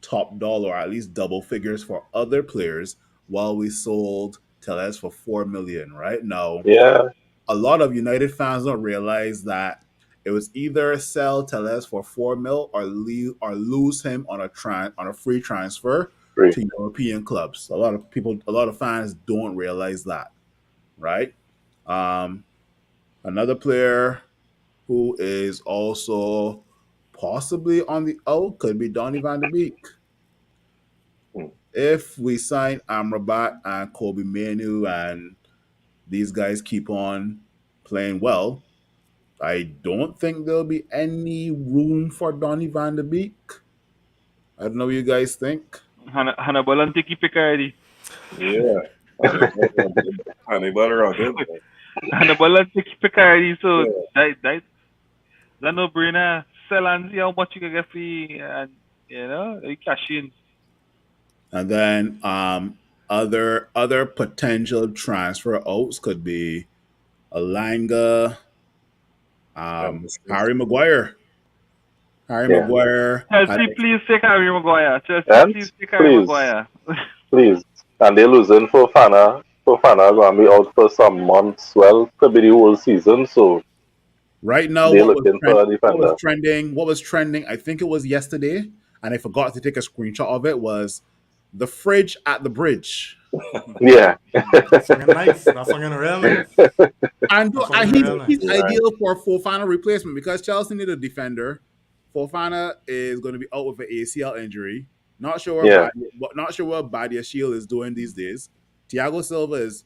top dollar, or at least double figures for other players, while we sold Tellez for 4 million. Right now,
Yeah,
a lot of United fans don't realize that it was either sell Tellez for 4 mil or lose him on a free transfer
great.
to European clubs. A lot of fans don't realize that, right? Um, Another player who is also possibly on the out could be Donny van de Beek.
Hmm.
If we sign Amrabat and Kobe Manu and these guys keep on playing well, I don't think there'll be any room for Donny van de Beek. I don't know what you guys think.
Hannibal and Tiki Picardi.
Yeah. Hannibal rugged.
Hannibal and Tiki Picardi. So
Yeah.
that no brainer. Sell and see how much you can get free, and you cash in.
And then other potential transfer outs could be Alanga,
Chemistry.
Harry Maguire. Harry
Yeah.
Maguire had
Chelsea, please take Harry Maguire. Chelsea,
And
please take Harry
please,
Maguire.
please. And they're losing Fofana. Fofana going to be out for some months. Well, could be the whole season. So
right now.
they're looking for a defender.
What was trending? I think it was yesterday, and I forgot to take a screenshot of it. Was the fridge at the bridge?
Yeah.
That's fucking nice. That's fucking real nice.
And
That's fucking real nice.
he's ideal for a Fofana replacement because Chelsea need a defender. Fofana is going to be out with an ACL injury. Not sure
Yeah.
not sure what Badia Shield is doing these days. Thiago Silva is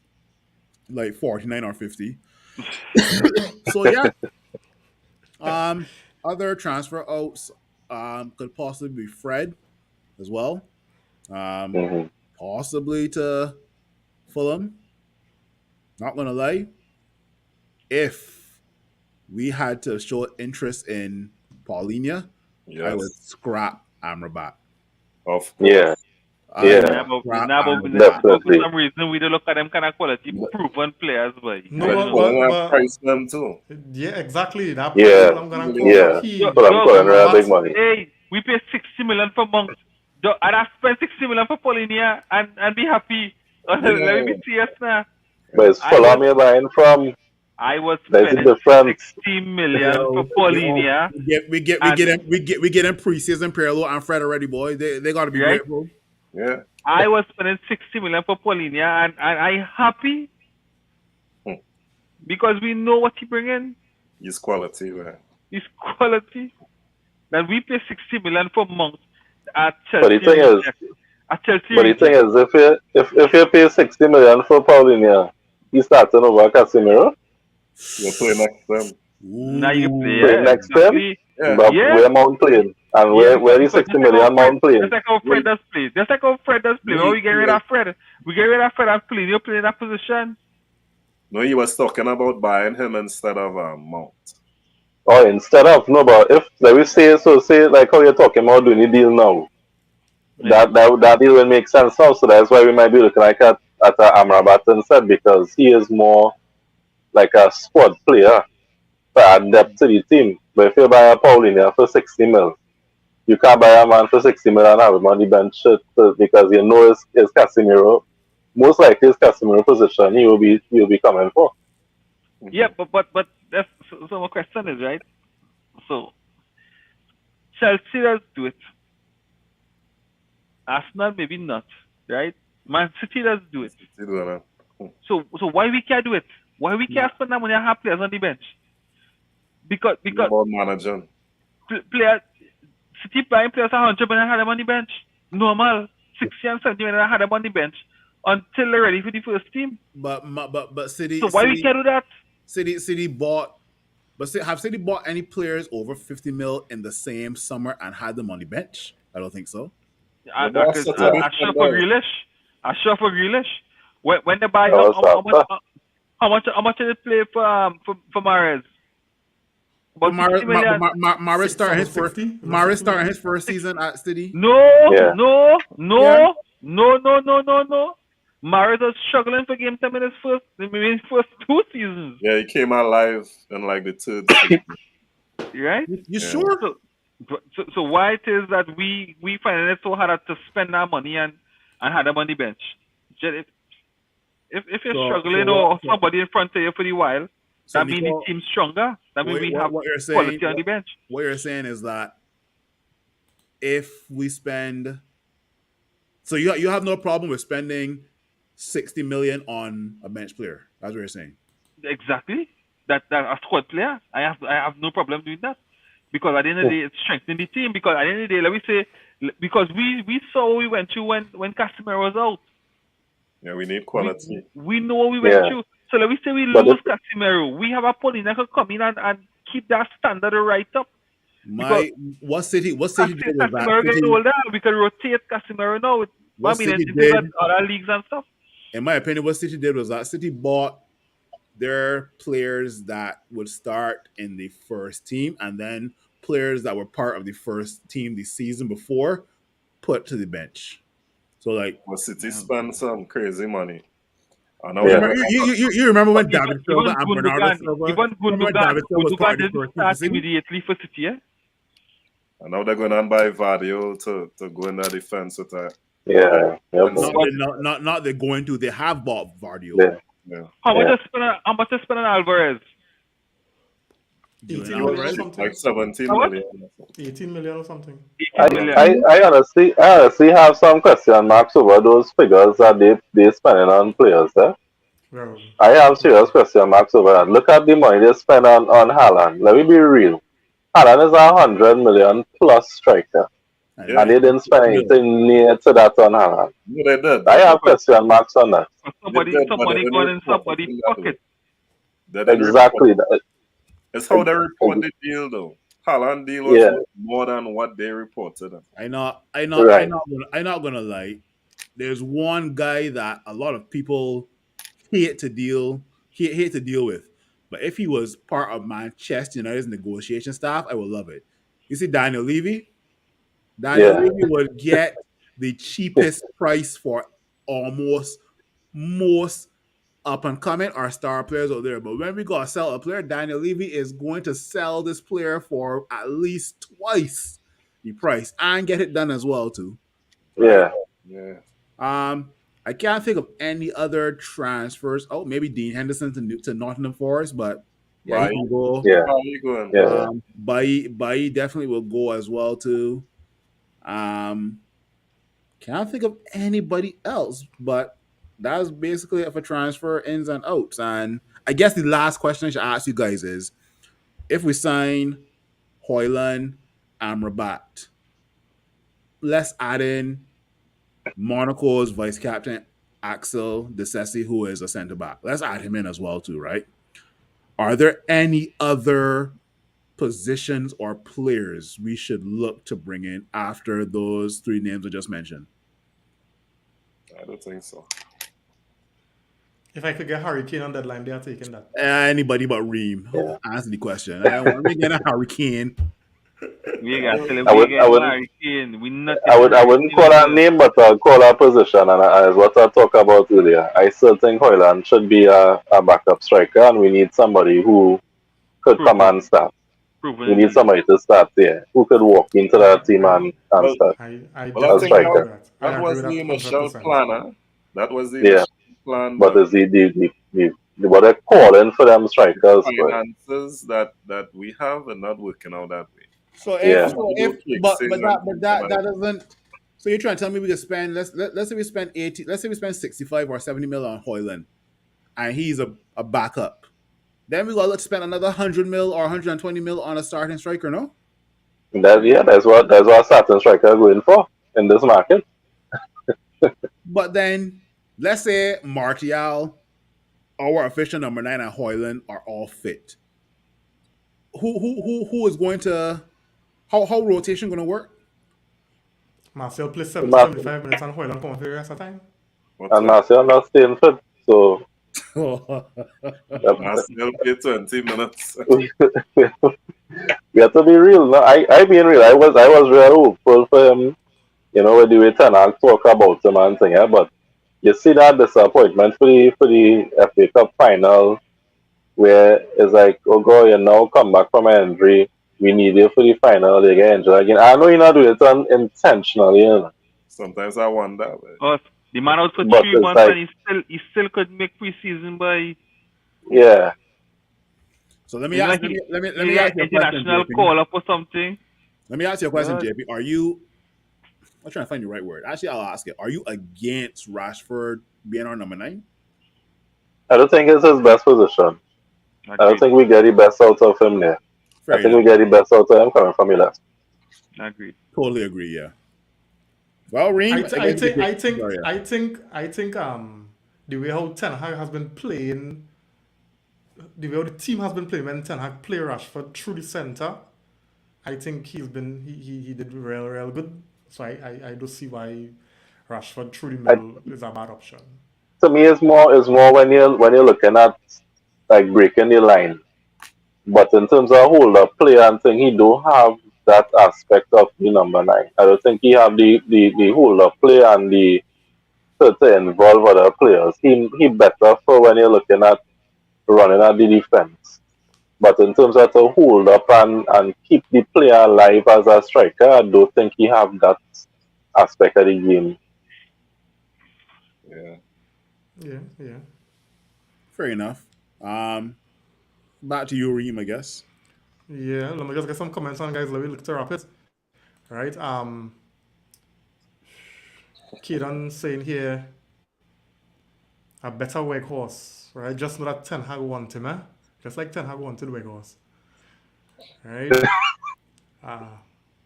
like 49 or 50. So yeah. Other transfer outs could possibly be Fred as well.
Mhm.
Possibly to Fulham. Not gonna lie. If we had to show interest in Paulinia, I would
Yes.
scrap Amrabat.
Of course.
Yeah.
I
Yeah.
would scrap Amrabat.
But for
Definitely.
some reason, we don't look at them kind of quality proven players, but
No,
But
you know.
Fulham price them too.
yeah, exactly. That price
Yeah.
I'm gonna quote
Yeah.
key.
Yo,
But I'm
yo,
calling real big
Amrabat.
money.
Hey, we pay 60 million for Mount. And I spent 60 million for Paulinia and be happy. Let me be serious now.
But it's Fulham you're buying from.
I was
There's a
spending
difference.
60 million for Paulinia.
We get in preseason Pirlo and Fred already, boy. They gotta be
Right?
grateful.
Yeah.
I was spending 60 million for Paulinia, and I happy
Hmm.
because we know what he bring in.
His quality, man.
His quality. That we pay 60 million for Mount at
But
Chelsea.
the thing is,
At Chelsea.
But the thing is, if you pay 60 million for Paulinia, he's starting over Casemiro.
You play next them.
Now you play,
Play next time?
exactly.
Yeah.
But
Yeah.
where Mount playing? And
Yeah,
where the
because
60 million Mount playing?
Just like how Fred does play. Just like how Fred does play. When we get rid of Fred, we get rid of Fred and play. You play in that position.
No, he was talking about buying him instead of Mount.
Or instead of, no, but if, like we say, so say, like how you're talking about doing the deal now,
Yeah.
that deal will make sense now. So that's why we might be looking like at Amrabat instead, because he is more like a squad player to add depth to the team. But if you buy a Paulinia for 60 mil, you can't buy a man for 60 mil and have him on the bench because you know it's Casemiro. Most likely it's Casemiro position he will be coming for.
Yeah, but that's so my question is, right? So Chelsea does do it. Arsenal maybe not, right? Man City does do it.
You know,
So why we can't do it? Why we can't spend that money and have players on the bench? Because
about managing.
player City buying players 100 million and had them on the bench. Normal 60 and 70 million and had them on the bench until they're ready for the first team.
But City.
So why we can't do that?
City bought But have City bought any players over 50 mil in the same summer and had them on the bench? I don't think so.
The boss set a
I sure for
defender.
Grealish. I sure for Grealish. When they buy
That
him,
was after.
how much did they play for Mahrez?
But
About 60 million.
Maris starting his first
60? Is that
Maris
60
starting
million?
his first season at City.
No,
Yeah.
no,
Yeah.
no. Mahrez was struggling for game time in his first 2 seasons,
Yeah, he came alive in like the third season.
right?
You
Yeah.
sure?
So why it is that we finding it so hard to spend our money and have them on the bench? Just if you're struggling or somebody in front of you for a while,
So
that means the
Nicole,
team's stronger. That means we have
what you're saying,
quality on the bench.
what you're saying is that if we spend, so you have no problem with spending 60 million on a bench player. That's what you're saying.
Exactly. That a squad player. I have no problem doing that. Because at the end of the day, it's strengthening the team. Because at the end of the day, let me say, because we saw what we went through when Casemiro was out.
Yeah, we need quality.
We know what we went
Yeah.
through. So let me say we
But
lose Casemiro. We have a Paulina who come in and keep that standard right up.
What City did was that
Casemiro getting
City,
older. We can rotate Casemiro now.
What City
in
did-
other leagues and stuff.
in my opinion, what City did was that City bought their players that would start in the first team, and then players that were part of the first team the season before put to the bench. So like,
But City spend some crazy money. And
Yeah.
you remember when David Silva and Bernardo Silva?
Even
Remember when David Silva was part
Gundogan
of the
didn't
first team
start
for City?
immediately for City, eh?
And now they're going on by Vadio to go in the defense with that.
Yeah. Yeah.
Not they're going to. They have bought Vardio.
Yeah.
Yeah.
How much
Yeah.
they spend on Alvarez?
18
Julian
million or
Alvarez?
something.
Like 17
How much?
million.
18 million or something.
18 million.
I honestly have some question marks over those figures that they spending on players.
Well,
I have serious question marks over that. Look at the money they spend on Haaland. Let me be real. Haaland is a 100 million plus striker,
Yeah.
and they didn't spend anything near to that on Haaland.
Yeah, they did.
I have question marks on that.
Some
They did, but
money
they
going in
didn't report
somebody's
it that way.
pocket.
They didn't
Exactly.
report it. It's how they report the deal, though. Haaland deal was
Yeah.
worth more than what they reported.
I'm not gonna lie. There's one guy that a lot of people hate to deal with. But if he was part of Manchester United's negotiation staff, I would love it. You see Daniel Levy? Daniel
Yeah.
Levy would get the cheapest price for almost most up and coming or star players out there. But when we gotta sell a player, Daniel Levy is going to sell this player for at least twice the price and get it done as well too.
Yeah.
Yeah.
I can't think of any other transfers. Oh, maybe Dean Henderson to Nottingham Forest, but yeah, he can go.
Yeah.
How are you going?
Yeah.
Bailly definitely will go as well too. Can't think of anybody else, but that's basically it for transfer ins and outs. And I guess the last question I should ask you guys is, if we sign Hoyland and Rabat, let's add in Monaco's vice captain Axel Disesi, who is a centre back. Let's add him in as well too, right? Are there any other positions or players we should look to bring in after those three names I just mentioned?
I don't think so.
if I could get Harry Kane on deadline, they are taking that.
Anybody but Reem.
Yeah.
Answer the question. I want to get a Harry Kane.
We got
I would-
Harry Kane. We not
I wouldn't call a name, but I'll call a position, and as what I talked about earlier, I still think Hoyland should be a backup striker, and we need somebody who could come and start. We need somebody to start there, who could walk into that team and start.
I
Well, I
definitely
think
agree with that. I
that
agree
was
with
the
that
initial
100%.
plan. Huh? That was the
Yeah.
initial plan.
But it's the what they're calling for them strikers, but
finances that we have are not working out that way.
So
Yeah.
that doesn't. So you're trying to tell me we could spend let's say we spend 80, let's say we spend 65 or 70 mil on Hoyland, and he's a backup. Then we gotta spend another 100 mil or 120 mil on a starting striker, no?
that's what certain striker are going for in this market.
But then let's say Martial, our official number 9, and Hoyland are all fit. who is going to how rotation going to work?
Marcel plays 70,
Mas-
75 minutes and Hoyland come for the rest of the time.
What's
and
that?
Martial not staying fit, so
Marcel play 20 minutes.
we have to be real. No, I being real. I was really hopeful for him. You know, with the way Ten Hag talk about him and thing, yeah. But you see that disappointment for the FA Cup final, where it's like, oh God, you now come back from an injury. We need you for the final. They get injured again. I know you're not doing it intentionally, you know,
Sometimes I wonder.
Oh, the man out for
but
three
it's
months
like,
and he still could make preseason by
yeah.
So let me
it's
ask
like
let me let me let
he
me ask you a question,
international
JP.
call up or something.
Let me ask you a question,
God.
JP. Are you? I'm trying to find the right word. Actually, I'll ask it. Are you against Rashford being our number 9?
I don't think it's his best position. I don't
Agreed.
think we get the best out of him there. I
Fair
think
enough.
we get the best out of him coming from the left.
Agreed.
Totally agree. Yeah. Well, Reem,
I think the way how Ten Hag has been playing, the way how the team has been playing when Ten Hag play Rashford through the center, I think he did real good. So I don't see why Rashford through the middle is a bad option.
To me, it's more when you're looking at like breaking the line. But in terms of hold up play and thing, he do have that aspect of the number 9. I don't think he have the hold up play and the to involve other players. He better for when you're looking at running at the defense. But in terms of to hold up and keep the player alive as a striker, I don't think he have that aspect of the game.
Yeah.
Yeah.
fair enough. Back to you, Reem, I guess.
Yeah, let me just get some comments on guys. Let me look to wrap it. Right. Kieran saying here a better workhorse, right? Just know that Ten Hag want him, eh? Just like Ten Hag wanted workhorse. Right?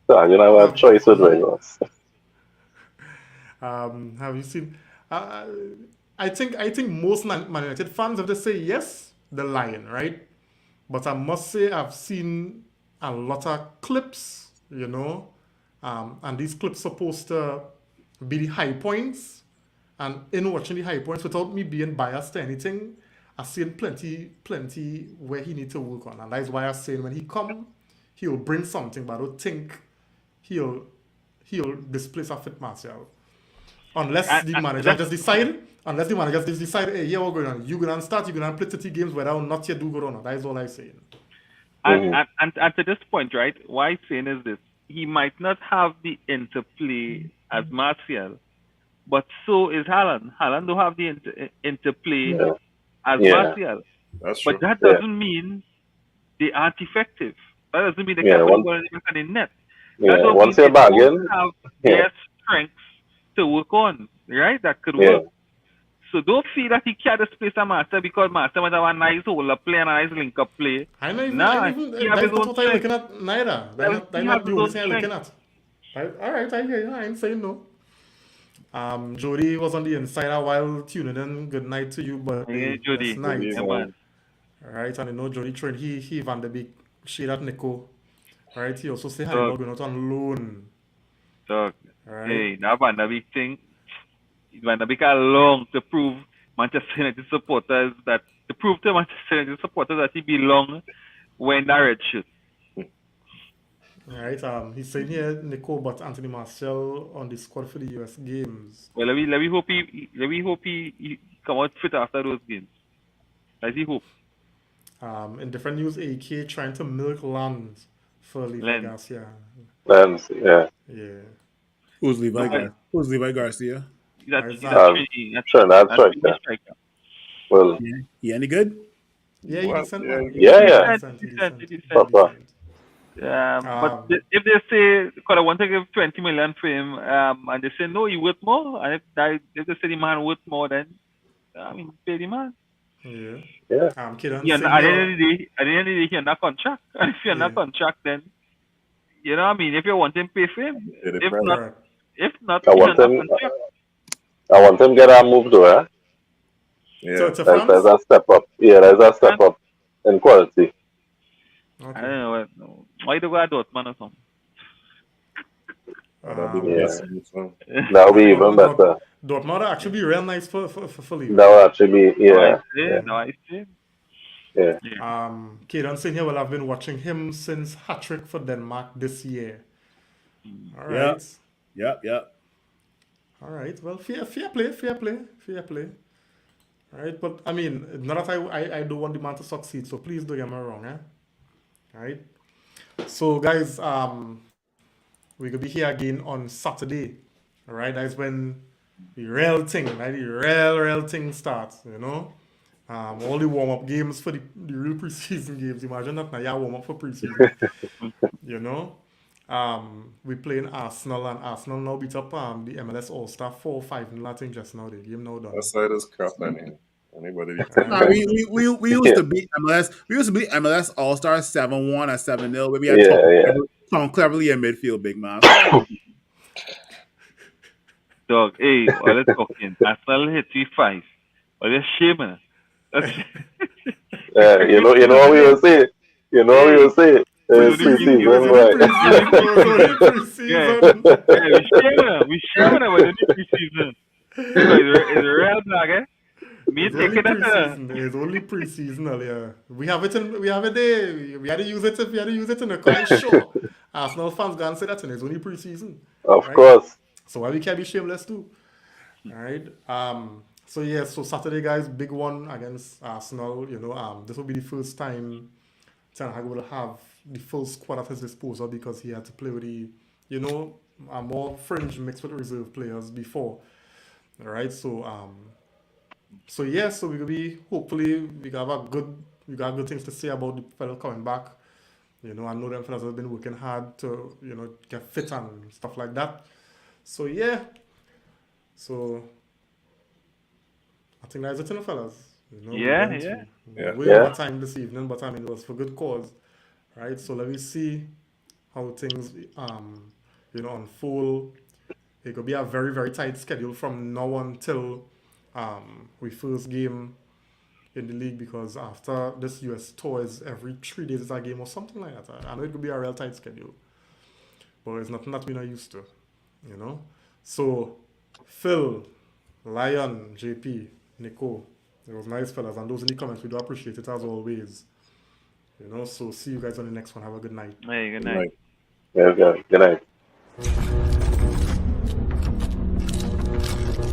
So you know a
Have
choice with Vegas.
have you seen uh, I think most Man United fans, if they say yes, the Lion, right? But I must say I've seen a lot of clips, and these clips supposed to be the high points. And in watching the high points, without me being biased to anything, I've seen plenty where he needs to work on. And that's why I'm saying when he come, he'll bring something, but I don't think he'll displace a fit Martial. Unless the manager just decide, hey, yeah, what's going on? You're going to start, you're going to play 30 games without not yet do good or not. That is all I'm saying.
And to this point, right, why I'm saying is this. He might not have the interplay as Martial, but so is Haaland. Haaland don't have the interplay
Yeah.
as
Yeah.
Martial.
That's true.
But that
Yeah.
doesn't mean they aren't effective. That doesn't mean they
Yeah,
can't put the
one-
ball in the back of the net. That
Yeah.
don't
Once
mean
you're
they don't
bargain,
have
yeah.
their strengths to work on, right? That could
Yeah.
work. So don't feel that he can't displace a master because master might have a nice hold-up play and a nice link-up play.
I know even,
He have his
that's not
own
what I'm
strength.
looking at neither. That's
He
not
have
the
his
only
own
thing I'm looking at. All right, I hear you. I ain't saying no. Jody was on the inside a while tuning in. Good night to you, buddy.
Yeah, Jody.
That's night.
Yeah, man.
All right, and I know Jody trained. He Van der Beek shade at Nico. All right, he also say hi
Dog.
about going out on loan.
Dog.
All right.
Hey, that Van der Beek thing, Van der Beek are long to prove Manchester United supporters that, to prove to Manchester United supporters that he belong when that red shirt.
All right. He's saying here Nico but Anthony Martial on the squad for the US games.
Well, let me hope he come out fit after those games. Let's see hope.
In different news, AK trying to milk land for Levi
Len.
Garcia.
Yeah.
Yeah.
Who's Levi Garcia?
That's
Sure, that's right. Yeah.
striker.
Well,
Yeah. He any good?
Yeah, he
What?
decent,
Yeah,
man.
yeah.
Decent.
Papa.
But if they say, because I want to give 20 million for him, and they say no, he worth more, and if they say the man worth more, then I mean, pay the man.
Yeah.
Yeah.
Kiran
Yeah,
saying
at the
here-
end of the day, he under contract. And if you're under
Yeah.
contract, then you know what I mean. If you want him, pay for him.
Yeah,
If
right.
not,
Correct.
I
he's
want
under
him.
contract.
I want him get a move though. Eh?
Yeah.
So to
There's
France,
a step up. Yeah, there's a step up in quality.
I
Okay.
don't know what. Why do we go to Dortmund or something?
That'd be the
Yeah.
best thing, so.
That would be even better.
Dortmund would actually be real nice for Lyon.
That would actually be,
No, I
yeah,
see.
yeah,
No, I see.
yeah.
Kaden Singh here, well, I've been watching him since hat-trick for Denmark this year. All right.
Yep.
All right. Well, fair play. All right. But, I mean, not that I don't want the man to succeed, so please don't get me wrong, eh? All right. So, guys, we're going to be here again on Saturday. All right. That's when the real thing, right? The real thing starts, you know? All the warm-up games for the real preseason games. Imagine that now, yeah, warm-up for preseason. You know? We playing Arsenal, and Arsenal now beat up the MLS All-Star 4-5 I think just now. The game now done.
That side is crap, anyway. Anybody be
Nah, we used to beat MLS. We used to beat MLS All Stars 7-1 or 7-0. Where we had Tom Cleverly in midfield, big man.
Dog, hey, all the talking. Arsenal hit 3-5. All the shame.
Yeah, you know what we will say. You know what we will say. It's preseason,
Yeah, we shame them with the preseason. It's real black, eh? Me taking that.
It's only preseason, yeah. We have it there. We had to use it in a quite show. Arsenal fans gonna say that, and it's only preseason.
Of
right?
course.
So why we can't be shameless too? All right. So Saturday, guys, big one against Arsenal. You know, this will be the first time Ten Hag will have the full squad at his disposal because he had to play with the, more fringe mixed with reserve players before. All right. So we're gonna be hopefully we got good things to say about the fellow coming back. You know, I know them fellas have been working hard to, get fit and stuff like that. So yeah. So I think that's it, fellas. We over time this evening, but I mean it was for good cause. Right? So let me see how things unfold. It could be a very, very tight schedule from now until we first game in the league, because after this US tour is every 3 days is a game or something like that. I know it could be a real tight schedule, but it's nothing that we're not used to, So, Phil, Lion, JP, Nico, it was nice, fellas, and those in the comments, we do appreciate it as always. So see you guys on the next one. Have a good night.
Hey, good night.
Yeah, good night.